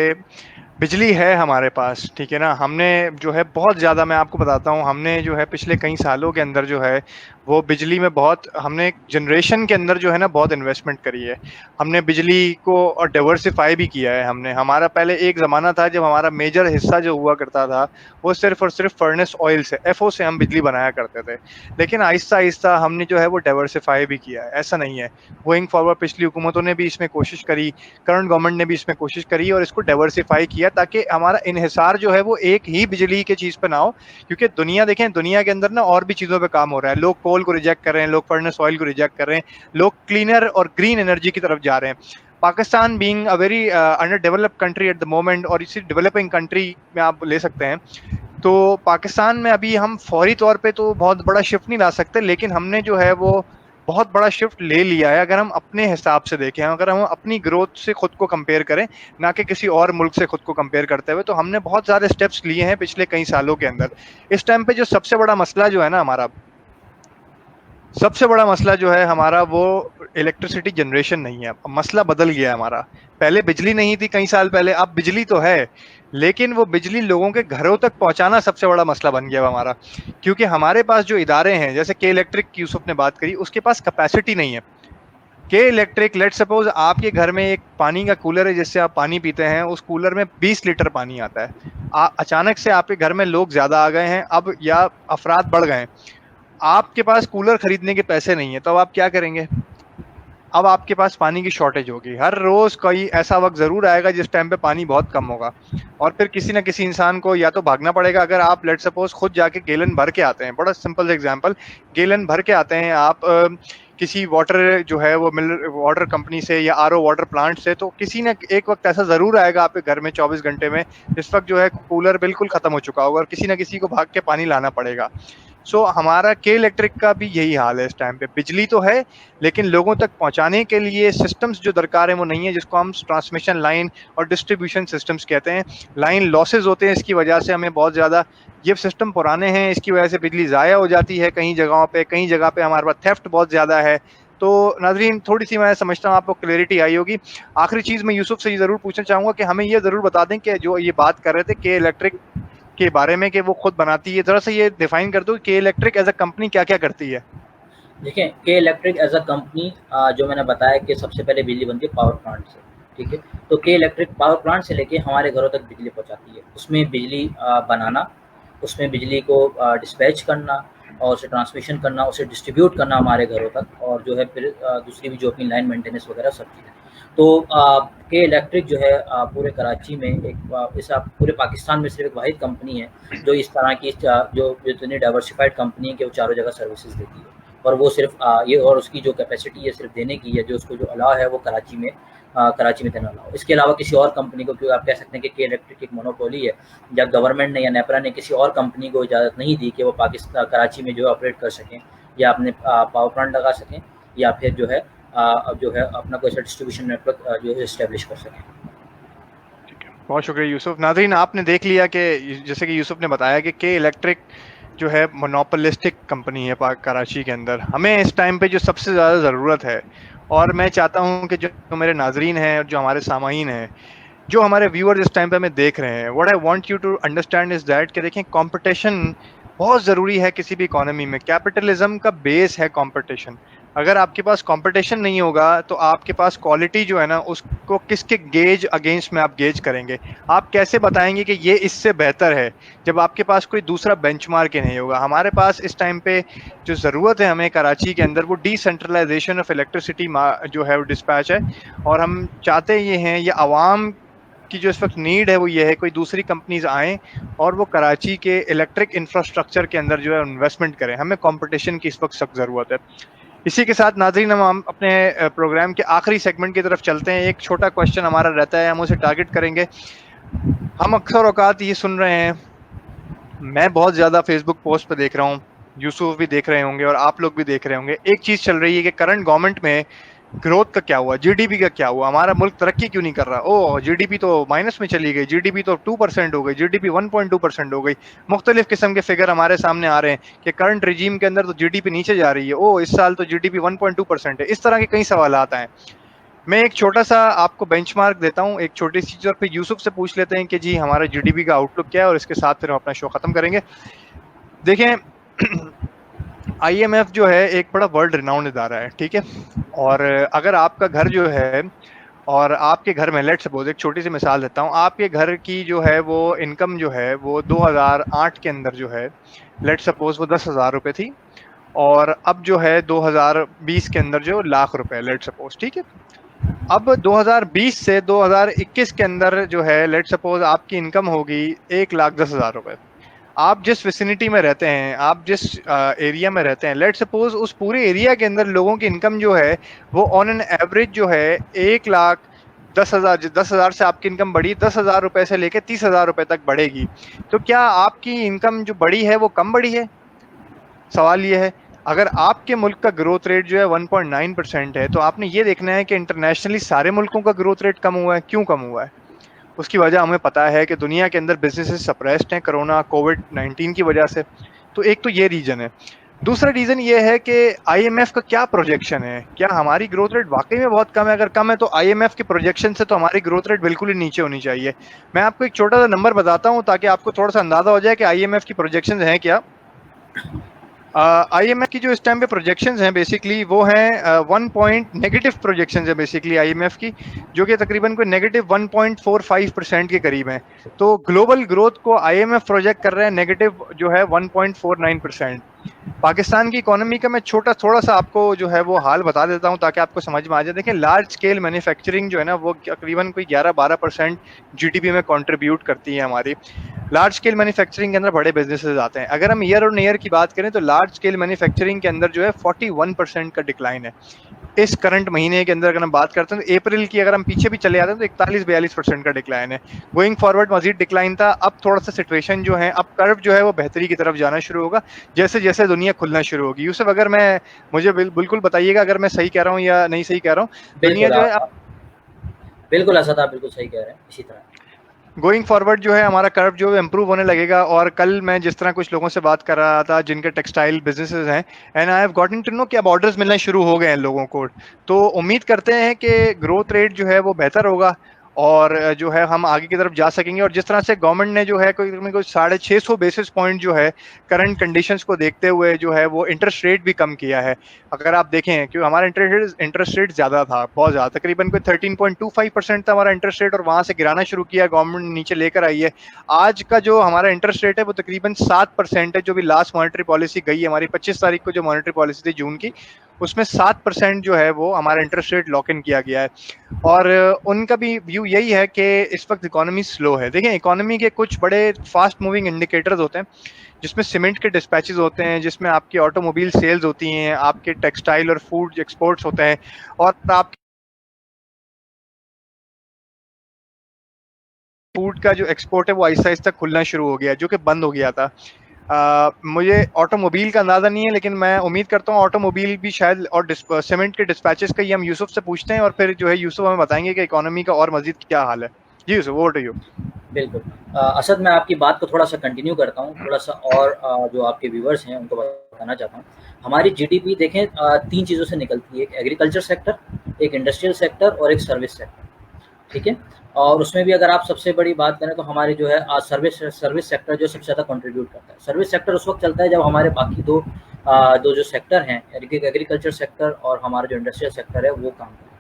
बिजली है हमारे पास, ठीक है ना। हमने जो है बहुत ज़्यादा, मैं आपको बताता हूँ, हमने जो है पिछले कई सालों के अंदर जो है वो बिजली में बहुत, हमने जनरेशन के अंदर जो है ना बहुत इन्वेस्टमेंट करी है। हमने बिजली को और डाइवर्सिफाई भी किया है हमने। हमारा पहले एक ज़माना था जब हमारा मेजर हिस्सा जो हुआ करता था वो सिर्फ और सिर्फ फर्नेस ऑयल से, एफओ से हम बिजली बनाया करते थे। लेकिन आहिस्ता आहिस्ता हमने जो है वो डाइवर्सिफाई भी किया है, ऐसा नहीं है। गोइंग फॉरवर्ड पिछली हुकूमतों ने भी इसमें कोशिश करी, करंट गवर्नमेंट ने भी इसमें कोशिश करी और इसको डाइवर्सिफाई किया ताकि हमारा इन्हिसार जो है वो एक ही बिजली के चीज़ पे ना हो। क्योंकि दुनिया देखें, दुनिया के अंदर ना और भी चीज़ों पे काम हो रहा है। लोग कोल को रिजेक्ट कर रहे हैं, लोग फर्नेस ऑयल को रिजेक्ट कर रहे हैं, लोग क्लीनर और ग्रीन एनर्जी की तरफ जा रहे हैं। Pakistan being a very under developed country at the moment, और इसी डेवलपिंग कंट्री में आप ले सकते हैं, तो पाकिस्तान में अभी हम फौरी तौर पे तो बहुत बड़ा शिफ्ट नहीं ला सकते, लेकिन हमने जो है वो बहुत बड़ा शिफ्ट ले लिया है। अगर हम अपने हिसाब से देखें, अगर हम अपनी ग्रोथ से खुद को कंपेयर करें, ना कि किसी और मुल्क से खुद को कंपेयर करते हुए, तो हमने बहुत सारे स्टेप्स लिए हैं पिछले कई सालों के अंदर। इस टाइम पे जो सबसे बड़ा मसला जो है ना हमारा, सबसे बड़ा मसला जो है हमारा वो इलेक्ट्रिसिटी जनरेशन नहीं है। अब मसला बदल गया है हमारा। पहले बिजली नहीं थी कई साल पहले, अब बिजली तो है, लेकिन वो बिजली लोगों के घरों तक पहुंचाना सबसे बड़ा मसला बन गया है हमारा। क्योंकि हमारे पास जो इदारे हैं, जैसे के इलेक्ट्रिक की यूसुफ ने बात करी, उसके पास कैपेसिटी नहीं है। के इलेक्ट्रिक, लेट सपोज आपके घर में एक पानी का कूलर है जिससे आप पानी पीते हैं, उस कूलर में 20 लीटर पानी आता है। अचानक से आपके घर में लोग ज्यादा आ गए हैं अब, या अफराद बढ़ गए हैं, आपके पास कूलर खरीदने के पैसे नहीं है, तो अब आप क्या करेंगे? अब आपके पास पानी की शॉर्टेज होगी। हर रोज कोई ऐसा वक्त जरूर आएगा जिस टाइम पे पानी बहुत कम होगा, और फिर किसी ना किसी इंसान को या तो भागना पड़ेगा। अगर आप लेट सपोज खुद जाके गैलन भर के आते हैं, बड़ा सिंपल एग्जांपल, गैलन भर के आते हैं आप किसी वाटर जो है वो मिल वाटर कंपनी से या आरओ वाटर प्लांट से, तो किसी ना एक वक्त ऐसा जरूर आएगा आपके घर में 24 घंटे में, जिस वक्त जो है कूलर बिल्कुल खत्म हो चुका होगा और किसी ना किसी को भाग के पानी लाना पड़ेगा। सो हमारा के इलेक्ट्रिक का भी यही हाल है इस टाइम पे। बिजली तो है, लेकिन लोगों तक पहुंचाने के लिए सिस्टम्स जो दरकार है वो नहीं है, जिसको हम ट्रांसमिशन लाइन और डिस्ट्रीब्यूशन सिस्टम्स कहते हैं। लाइन लॉसेज होते हैं, इसकी वजह से हमें बहुत ज़्यादा, ये सिस्टम पुराने हैं, इसकी वजह से बिजली ज़ाया हो जाती है कई जगहों पे। कई जगह पे हमारे पास थेफ्ट बहुत ज़्यादा है। तो नाजरीन, थोड़ी सी मैं समझता हूँ आपको क्लैरिटी आई होगी। आखिरी चीज़ मैं यूसुफ से ये ज़रूर पूछना चाहूँगा कि हमें ये ज़रूर बता दें कि जो ये बात कर रहे थे के इलेक्ट्रिक के बारे में कि वो खुद बनाती है, जरा सा ये डिफाइन कर दो कि इलेक्ट्रिक एज अ कंपनी क्या क्या करती है। देखिए, के इलेक्ट्रिक एज अ कंपनी, जो मैंने बताया कि सबसे पहले बिजली बनती है पावर प्लांट से, ठीक है। तो के इलेक्ट्रिक पावर प्लांट से लेके हमारे घरों तक बिजली पहुंचाती है। उसमें बिजली बनाना, उसमें बिजली को डिस्पैच करना और उसे ट्रांसमिशन करना, उसे डिस्ट्रीब्यूट करना हमारे घरों तक, और जो है फिर दूसरी भी जो अपनी लाइन मेंटेनेंस वगैरह सब चीज़ें। तो के इलेक्ट्रिक जो है पूरे कराची में एक ऐसा पूरे पाकिस्तान में सिर्फ एक वाहिद कंपनी है जो इस तरह की जो इतनी डाइवर्सिफाइड कंपनी है कि वो चारों जगह सर्विसेज देती है। और वो सिर्फ ये, और उसकी जो कैपेसिटी है सिर्फ देने की है, जो उसको जो अलाउ है वो कराची में देना अलाउ। इसके अलावा किसी और कंपनी को, क्योंकि आप कह सकते हैं कि इलेक्ट्रिक एक मोनोपोली है, जब गवर्नमेंट ने या नेपरा ने किसी और कंपनी को इजाज़त नहीं दी कि वो पाकिस्तान कराची में जो है ऑपरेट कर सकें या अपने पावर प्लांट लगा सकें, या फिर जो है अपना कोई ऐसा डिस्ट्रीब्यूशन नेटवर्क जो है इस्टेब्लिश कर सकें। बहुत शुक्रिया यूसुफ। नाज़रीन, आपने देख लिया कि जैसे कि यूसुफ ने बताया कि के इलेक्ट्रिक जो है मोनोपोलिस्टिक कंपनी है कराची के अंदर। हमें इस टाइम पे जो सबसे ज़्यादा ज़रूरत है, और मैं चाहता हूँ कि जो मेरे नाजरीन हैं और जो हमारे सामाईन हैं, जो हमारे व्यूअर्स इस टाइम पे हमें देख रहे हैं, what I want you to understand is that कि देखें, कंपटीशन बहुत ज़रूरी है किसी भी इकोनॉमी में। कैपिटलिज्म का बेस है कंपटीशन। अगर आपके पास कंपटीशन नहीं होगा तो आपके पास क्वालिटी जो है ना, उसको किसके गेज अगेंस्ट में आप गेज करेंगे? आप कैसे बताएंगे कि ये इससे बेहतर है जब आपके पास कोई दूसरा बेंचमार्क ही नहीं होगा? हमारे पास इस टाइम पे जो ज़रूरत है हमें कराची के अंदर, वो डिसेंट्रलाइजेशन ऑफ इलेक्ट्रिसिटी जो है वो डिस्पैच है। और हम चाहते ये हैं, ये आवाम की जो इस वक्त नीड है वो ये है, कोई दूसरी कंपनीज आएँ और वो कराची के इलेक्ट्रिक इंफ्रास्ट्रक्चर के अंदर जो है इन्वेस्टमेंट करें। हमें कंपटीशन की इस वक्त सख्त ज़रूरत है। इसी के साथ नाज़रीन, हम अपने प्रोग्राम के आखिरी सेगमेंट की तरफ चलते हैं। एक छोटा क्वेश्चन हमारा रहता है, हम उसे टारगेट करेंगे। हम अक्सर औकात ये सुन रहे हैं, मैं बहुत ज़्यादा फेसबुक पोस्ट पे देख रहा हूँ, यूसुफ भी देख रहे होंगे और आप लोग भी देख रहे होंगे, एक चीज़ चल रही है कि करंट गवर्नमेंट में ग्रोथ का क्या हुआ, जीडीपी का क्या हुआ, हमारा मुल्क तरक्की क्यों नहीं कर रहा? ओ जीडीपी तो माइनस में चली गई, जीडीपी तो 2% हो गई, जीडीपी 1.2% हो गई। मुख्तलिफ किस्म के फिगर हमारे सामने आ रहे हैं कि करंट रिजीम के अंदर तो जीडीपी नीचे जा रही है, ओ इस साल तो जीडीपी 1.2% है। इस तरह के कई सवाल आते हैं। मैं एक छोटा सा आपको बेंचमार्क देता हूँ, एक छोटी सी चीज, और फिर यूसुफ से पूछ लेते हैं कि जी हमारा जीडीपी का आउटलुक क्या है, और इसके साथ फिर हम अपना शो खत्म करेंगे। देखें, आईएमएफ जो है एक बड़ा वर्ल्ड रिनाउंड इदारा है, ठीक है। और अगर आपका घर जो है, और आपके घर में, लेट्स सपोज एक छोटी सी मिसाल देता हूँ, आपके घर की जो है वो इनकम जो है वो 2008 के अंदर जो है, लेट्स सपोज वो 10,000 रुपए थी, और अब जो है 2020 के अंदर जो लाख रुपए, लेट्स सपोज, ठीक है। अब 2020 से 2021 के अंदर जो है, लेट्स सपोज आपकी इनकम होगी 1,10,000 रुपए। आप जिस विसिनिटी में रहते हैं, आप जिस एरिया में रहते हैं, लेट सपोज उस पूरे एरिया के अंदर लोगों की इनकम जो है वो ऑन एन एवरेज जो है 1,10,000, 10,000 से आपकी इनकम बढ़ी, 10,000 रुपए से लेकर 30,000 रुपए तक बढ़ेगी। तो क्या आपकी इनकम जो बढ़ी है वो कम बढ़ी है? सवाल ये है। अगर आपके मुल्क का ग्रोथ रेट जो है 1.9% है, तो आपने ये देखना है कि इंटरनेशनली सारे मुल्कों का ग्रोथ रेट कम हुआ है। क्यों कम हुआ है? उसकी वजह हमें पता है कि दुनिया के अंदर बिजनेसेस सप्रेस्ड हैं कोरोना कोविड-19 की वजह से। तो एक तो ये रीजन है। दूसरा रीजन ये है कि आईएमएफ का क्या प्रोजेक्शन है, क्या हमारी ग्रोथ रेट वाकई में बहुत कम है? अगर कम है तो आईएमएफ के प्रोजेक्शन से तो हमारी ग्रोथ रेट बिल्कुल ही नीचे होनी चाहिए। मैं आपको एक छोटा सा नंबर बताता हूँ ताकि आपको थोड़ा सा अंदाजा हो जाए कि आईएमएफ की प्रोजेक्शन हैं क्या। आईएमएफ की जो इस टाइम पे प्रोजेक्शंस हैं बेसिकली वो हैं 1 नेगेटिव प्रोजेक्शंस है बेसिकली आईएमएफ की, जो कि तकरीबन कोई नेगेटिव 1.45% के करीब है। तो ग्लोबल ग्रोथ को आईएमएफ प्रोजेक्ट कर रहे हैं नेगेटिव जो है 1.49%। पाकिस्तान की इकोनॉमी का मैं थोड़ा सा आपको जो है वो हाल बता देता हूँ ताकि आपको समझ में आ जाए। देखिए, लार्ज स्केल मैन्युफैक्चरिंग जो है ना वो तकरीबन कोई 11-12% जीडीपी में कंट्रीब्यूट करती है हमारी। लार्ज स्केल मैन्युफैक्चरिंग के अंदर बड़े बिजनेसेस आते हैं। अगर हम ईयर ऑन ईयर की बात करें तो लार्ज स्केल मैन्युफैक्चरिंग के अंदर जो है 41% का डिक्लाइन है इस करंट महीने के अंदर। अगर हम बात करते हैं तो अप्रैल की अगर हम पीछे भी चले आते हैं तो 41-42% का डिक्लाइन है। गोइंग फॉरवर्ड मजीद डिक्लाइन था। अब थोड़ा सा सिचुएशन जो है, अब कर्व जो है वो बेहतरी की तरफ जाना शुरू होगा जैसे जैसे दुनिया खुलना शुरू होगी। यूसुफ, अगर मैं मुझे बिल्कुल बताइएगा अगर मैं सही कह रहा हूँ या नहीं सही कह रहा हूँ। दुनिया बिल्कुल जो है बिल्कुल असद, आप बिल्कुल सही कह रहे हैं। इसी तरह गोइंग फॉरवर्ड जो है हमारा कर्व जो है इम्प्रूव होने लगेगा। और कल मैं जिस तरह कुछ लोगों से बात कर रहा था जिनके टेक्सटाइल बिजनेसेस हैं, and I have gotten to know कि अब ऑर्डर्स मिलने शुरू हो गए हैं लोगों को। तो उम्मीद करते हैं कि ग्रोथ रेट जो है वो बेहतर होगा और जो है हम आगे की तरफ जा सकेंगे। और जिस तरह से गवर्नमेंट ने जो है कोई 650 बेसिस पॉइंट जो है करंट कंडीशंस को देखते हुए जो है वो इंटरेस्ट रेट भी कम किया है। अगर आप देखें कि हमारा इंटरेस्ट रेट ज़्यादा था, बहुत ज़्यादा, तकरीबन कोई 13.25% था हमारा इंटरेस्ट रेट, और वहाँ से गिराना शुरू किया, गवर्नमेंट नीचे लेकर आई है। आज का जो हमारा इंटरेस्ट रेट है वो तकरीबन 7% है। जो भी लास्ट मॉनेटरी पॉलिसी गई हमारी 25 तारीख को, जो मॉनेटरी पॉलिसी थी जून की, उसमें 7% जो है वो हमारा इंटरेस्ट रेट लॉक इन किया गया है। और उनका भी व्यू यही है कि इस वक्त इकोनॉमी स्लो है। देखें, इकोनॉमी के कुछ बड़े फास्ट मूविंग इंडिकेटर्स होते हैं जिसमें सीमेंट के डिस्पैचेस होते हैं, जिसमें आपकी ऑटोमोबाइल सेल्स होती हैं, आपके टेक्सटाइल और फूड एक्सपोर्ट्स होते हैं, और आप फूड का जो एक्सपोर्ट है वो आहिस्ता आहिस्ता खुलना शुरू हो गया, जो कि बंद हो गया था। मुझे ऑटोमोबाइल का अंदाज़ा नहीं है, लेकिन मैं उम्मीद करता हूँ ऑटोमोबाइल भी शायद, और सीमेंट के डिस्पैचेस का ये हम यूसुफ से पूछते हैं, और फिर जो है यूसुफ हमें बताएंगे कि इकोनॉमी का और मजीद क्या हाल है। जी यूसुफ, ओवर टू यू। बिल्कुल। असद, मैं आपकी बात को थोड़ा सा कंटिन्यू करता हूँ, थोड़ा सा और जो आपके व्यूवर्स हैं उनको बताना चाहता हूँ। हमारी जीडीपी देखें 3 चीज़ों से निकलती है, एक एग्रीकल्चर सेक्टर, एक इंडस्ट्रियल सेक्टर और एक सर्विस सेक्टर, ठीक है। और उसमें भी अगर आप सबसे बड़ी बात करें तो हमारी जो है सर्विस सेक्टर जो सबसे ज़्यादा कंट्रीब्यूट करता है। सर्विस सेक्टर उस वक्त चलता है जब हमारे बाकी दो जो सेक्टर हैं, एग्रीकल्चर सेक्टर और हमारा जो इंडस्ट्रियल सेक्टर है वो काम करता है।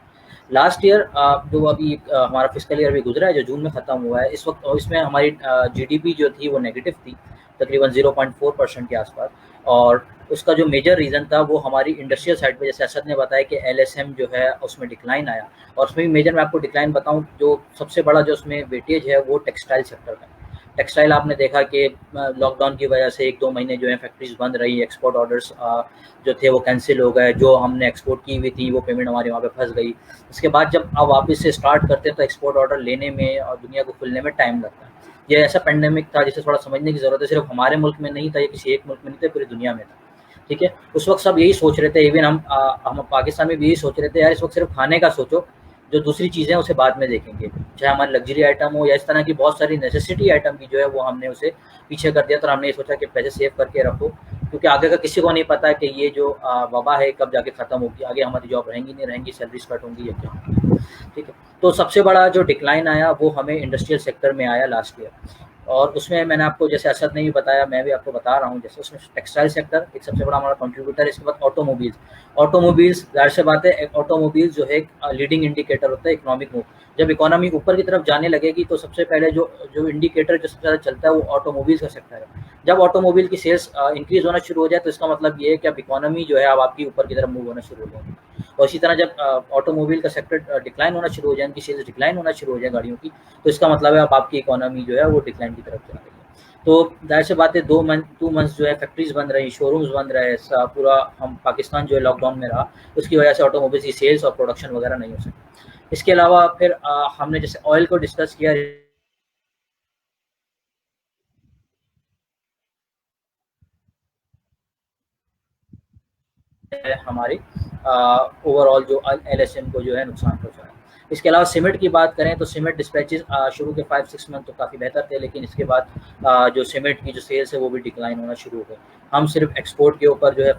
लास्ट ईयर जो अभी हमारा फिस्कल ईयर भी गुजरा है, जो जून में ख़त्म हुआ है, इस वक्त इसमें हमारी जीडीपी जो थी वो नेगेटिव थी, तकरीबन 0.4% के आसपास। और उसका जो मेजर रीज़न था वो हमारी इंडस्ट्रियल साइड पे, जैसे असद ने बताया कि एलएसएम जो है उसमें डिक्लाइन आया। और उसमें भी मेजर मैं आपको डिक्लाइन बताऊं, जो सबसे बड़ा जो उसमें वेटेज है वो टेक्सटाइल सेक्टर का। टेक्सटाइल आपने देखा कि लॉकडाउन की वजह से 1-2 महीने जो है फैक्ट्रीज बंद रही, एक्सपोर्ट ऑर्डर्स जो थे वो कैंसिल हो गए, जो हमने एक्सपोर्ट की हुई थी वो पेमेंट हमारी वहाँ पे फंस गई। उसके बाद जब आप वापस से स्टार्ट करते हैं तो एक्सपोर्ट ऑर्डर लेने में और दुनिया को खुलने में टाइम लगता है। ये ऐसा पेंडेमिक था जिसे थोड़ा समझने की ज़रूरत है, सिर्फ हमारे मुल्क में नहीं था, ये किसी एक मुल्क में नहीं था, पूरी दुनिया में था। ठीक है? उस वक़्त सब यही सोच रहे थे, इवन हम पाकिस्तान में भी यही सोच रहे थे, यार इस वक़्त सिर्फ़ खाने का सोचो, जो दूसरी चीज़ें हैं उसे बाद में देखेंगे। चाहे हमारी लग्ज़री आइटम हो या इस तरह की बहुत सारी नेसेसिटी आइटम की जो है वो हमने उसे पीछे कर दिया। तो हमने ये सोचा कि पैसे सेव करके रखो, क्योंकि आगे का किसी को नहीं पता कि ये जो वबा है कब जाके ख़त्म होगी, आगे हमारी जॉब रहेंगी नहीं रहेंगी, सैलरीज़ कट होंगी या क्या होगा, ठीक है? तो सबसे बड़ा जो डिक्लाइन आया वो हमें इंडस्ट्रियल सेक्टर में आया लास्ट ईयर, और उसमें मैंने आपको, जैसे असद ने भी बताया, मैं भी आपको बता रहा हूँ, जैसे उसमें टेक्सटाइल सेक्टर एक सबसे बड़ा हमारा कंट्रीब्यूटर है। इसके बाद ऑटोमोबाइल्स, ज़ाहिर सी बात है, ऑटोमोबाइल्स जो है एक लीडिंग इंडिकेटर होता है इकोनॉमिक मूव। जब इकोनॉमी ऊपर की तरफ जाने लगेगी तो सबसे पहले जो जो इंडिकेटर जो सबसे ज़्यादा चलता है वो ऑटोमोबाइल्स का सेक्टर है। जब ऑटोमोबाइल की सेल्स इंक्रीज़ होना शुरू हो जाए तो इसका मतलब ये है कि अब इकोनॉमी जो है अब आपकी ऊपर की तरफ मूव होना शुरू हो जाएगी। और इसी तरह जब ऑटोमोबाइल का सेक्टर डिक्लाइन होना शुरू हो जाए, उनकी सेल्स डिक्लाइन होना शुरू हो जाए गाड़ियों की, तो इसका मतलब है अब आपकी इकोनॉमी जो है वो डिक्लाइन की तरफ जा रही है। तो ज़ाहिर सी बात है 2 मंथ्स जो है फैक्ट्रीज़ बंद रही, शोरूम्स बंद रहे, पूरा हम पाकिस्तान जो है लॉकडाउन में रहा, उसकी वजह से ऑटोमोबाइल्स की सेल्स और प्रोडक्शन वगैरह नहीं हो सकी। इसके अलावा फिर हमने जैसे ऑयल को डिस्कस किया है, हमारी ओवरऑल जो LSM को जो है नुकसान पहुँचा है। इसके अलावा सीमेंट की बात करें तो सीमेंट डिस्पैचेस शुरू के 5-6 मंथ तो काफ़ी बेहतर थे, लेकिन इसके बाद जो सीमेंट की जो सेल्स है वो भी डिक्लाइन होना शुरू हो गई। हम सिर्फ एक्सपोर्ट के ऊपर जो है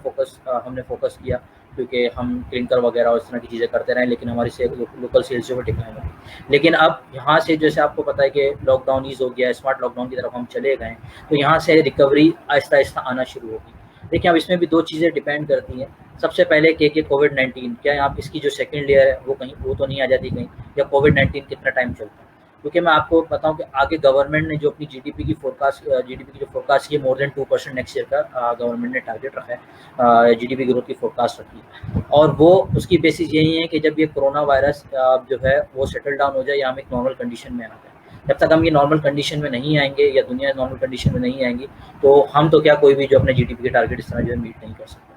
हमने फोकस किया, क्योंकि हम क्लिंकर वगैरह और इस तरह की चीज़ें करते रहे, लेकिन हमारी लोकल सेल्स जो है डिक्लाइन हो गई। लेकिन अब यहाँ से जैसे आपको पता है कि लॉकडाउन ईज़ हो गया, स्मार्ट लॉकडाउन की तरफ हम चले गए, तो यहाँ से रिकवरी आहिस्ता आहिस्ता आना शुरू होगी। देखिए, अब इसमें भी 2 चीज़ें डिपेंड करती हैं। सबसे पहले कि कोविड-19 क्या आप इसकी जो सेकंड लेयर है वो तो नहीं आ जाती कहीं, या कोविड-19 कितना टाइम चलता है। क्योंकि मैं आपको बताऊं कि आगे गवर्नमेंट ने जो अपनी जीडीपी की जो फोरकास्ट की, मोर देन 2% नेक्स्ट ईयर का गवर्नमेंट ने टारगेट रखा है, जीडीपी ग्रोथ की फोरकास्ट रखी है, और वो उसकी बेसिस यही है कि जब ये कोरोना वायरस जो है वो सेटल डाउन हो जाए या हम एक नॉर्मल कंडीशन में आ जाए। जब तक हम ये नॉर्मल कंडीशन में नहीं आएंगे या दुनिया नॉर्मल कंडीशन में नहीं आएंगी, तो हम तो क्या, कोई भी जो अपने जीडीपी के टारगेट इस तरह जो है मीट नहीं कर सकता।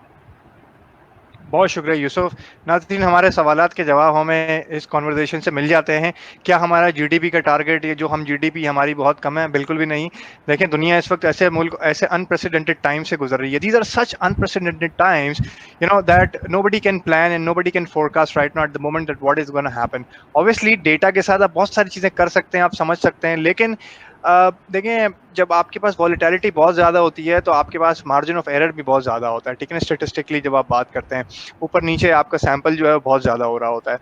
बहुत शुक्रिया यूसुफ। नाज़रीन, हमारे सवालात के जवाब हमें इस कॉन्वर्जेशन से मिल जाते हैं। क्या हमारा जीडीपी का टारगेट, ये जो हम जीडीपी हमारी बहुत कम है, बिल्कुल भी नहीं। देखें, दुनिया इस वक्त ऐसे अनप्रेसिडेंटेड टाइम से गुजर रही है। These are such unprecedented times, you know, that nobody can plan and nobody can forecast right now at the moment that what is gonna happen. Obviously data के साथ आप बहुत सारी चीज़ें कर सकते हैं, आप समझ सकते हैं, लेकिन देखें, जब आपके पास वॉलेटिलिटी बहुत ज़्यादा होती है तो आपके पास मार्जिन ऑफ एरर भी बहुत ज़्यादा होता है, ठीक है ना। स्टेटिस्टिकली जब आप बात करते हैं, ऊपर नीचे आपका सैंपल जो है बहुत ज़्यादा हो रहा होता है,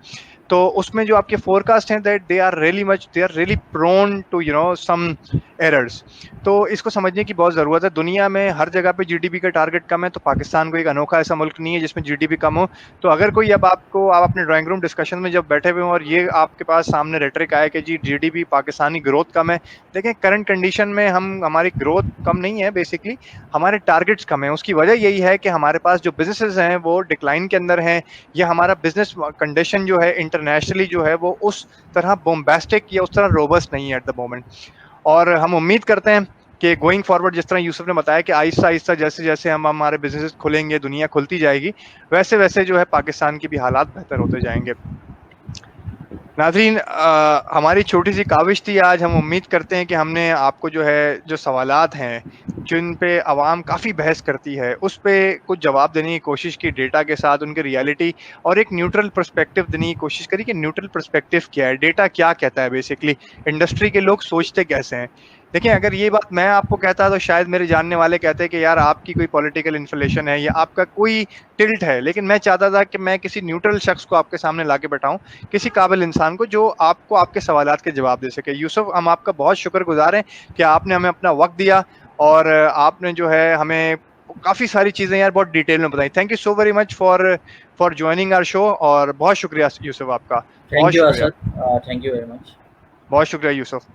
तो उसमें जो आपके फोरकास्ट हैं, that they are really prone to, you know, some errors. तो इसको समझने की बहुत ज़रूरत है। दुनिया में हर जगह पे जीडीपी का टारगेट कम है, तो पाकिस्तान को एक अनोखा ऐसा मुल्क नहीं है जिसमें जीडीपी कम हो। तो अगर कोई अब आप अपने ड्राइंग रूम डिस्कशन में जब बैठे हुए हों और ये आपके पास सामने रेटरिक आए कि जी जीडीपी पाकिस्तानी ग्रोथ कम है, देखें, करंट कंडीशन में हमारी ग्रोथ कम नहीं है, बेसिकली हमारे टारगेट्स कम है। उसकी वजह यही है कि हमारे पास जो बिजनेसेस हैं वो डिक्लाइन के अंदर हैं, या हमारा बिजनेस कंडीशन जो है इंटरनेशनली जो है वो उस तरह बोम्बास्टिक या उस तरह रोबस्ट नहीं है एट द मोमेंट। और हम उम्मीद करते हैं कि गोइंग फॉरवर्ड, जिस तरह यूसुफ ने बताया कि आहिस्ता आहिस्ता जैसे जैसे हमारे बिजनेस खुलेंगे, दुनिया खुलती जाएगी, वैसे वैसे जो है पाकिस्तान की भी हालात बेहतर होते जाएंगे। नाज़रीन, हमारी छोटी सी काविश थी आज। हम उम्मीद करते हैं कि हमने आपको जो है, जो सवालात हैं जिन पे आवाम काफ़ी बहस करती है, उस पे कुछ जवाब देने की कोशिश की, डेटा के साथ उनकी रियलिटी और एक न्यूट्रल पर्सपेक्टिव देने की कोशिश करी कि न्यूट्रल पर्सपेक्टिव क्या है, डेटा क्या कहता है, बेसिकली इंडस्ट्री के लोग सोचते कैसे हैं। देखिए, अगर ये बात मैं आपको कहता तो शायद मेरे जानने वाले कहते कि यार आपकी कोई पॉलिटिकल इन्फ्लेशन है या आपका कोई टिल्ट है, लेकिन मैं चाहता था कि मैं किसी न्यूट्रल शख्स को आपके सामने ला के बैठाऊँ, किसी काबिल इंसान को जो आपको आपके सवालात के जवाब दे सके। यूसुफ, हम आपका बहुत शुक्रगुजार हैं कि आपने हमें अपना वक्त दिया और आपने जो है हमें काफ़ी सारी चीज़ें यार बहुत डिटेल में बताई। Thank you so very much for joining our show, और बहुत शुक्रिया यूसुफ आपका। बहुत थैंक यू शुक्रिया, Asad, thank you very much. बहुत शुक्रिया यूसुफ।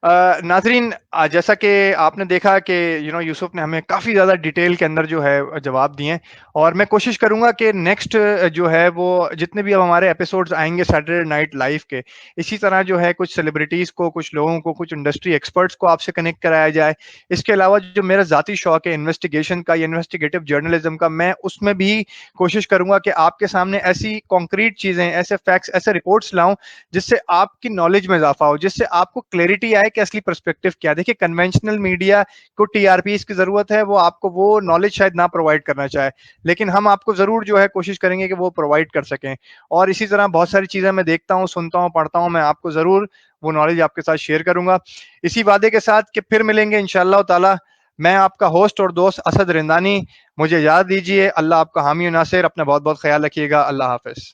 नाजरीन, जैसा कि आपने देखा कि यूसुफ ने हमें काफ़ी ज़्यादा डिटेल के अंदर जो है जवाब दिए हैं, और मैं कोशिश करूंगा कि नेक्स्ट जो है वो जितने भी अब हमारे एपिसोड्स आएंगे सैटरडे नाइट लाइव के, इसी तरह जो है कुछ सेलिब्रिटीज़ को, कुछ लोगों को, कुछ इंडस्ट्री एक्सपर्ट्स को आपसे कनेक्ट कराया जाए। इसके अलावा जो मेरा ज़ाती शौक है इन्वेस्टिगेशन का या इन्वेस्टिगेटिव जर्नलिज्म का, मैं उसमें भी कोशिश करूंगा कि आपके सामने ऐसी कॉन्क्रीट चीज़ें, ऐसे फैक्ट्स, ऐसे रिपोर्ट्स लाऊं जिससे आपकी नॉलेज में इजाफा हो, जिससे आपको क्लैरिटी आए कि असली पर्सपेक्टिव क्या है। देखिए, कन्वेंशनल मीडिया को टीआरपी की जरूरत है, वो आपको वो नॉलेज शायद ना प्रोवाइड करना चाहे, लेकिन हम आपको जरूर जो है कोशिश करेंगे कि वो प्रोवाइड कर सकें। और इसी तरह बहुत सारी चीजें मैं देखता हूँ, सुनता हूँ, पढ़ता हूँ, मैं आपको जरूर वो नॉलेज आपके साथ शेयर करूंगा, इसी वादे के साथ कि फिर मिलेंगे इंशाअल्लाह ताला। मैं आपका होस्ट और दोस्त असद रिंदानी, मुझे याद दीजिए। अल्लाह आपका हामी और नासिर, अपना बहुत बहुत ख्याल रखिएगा। अल्लाह हाफिज।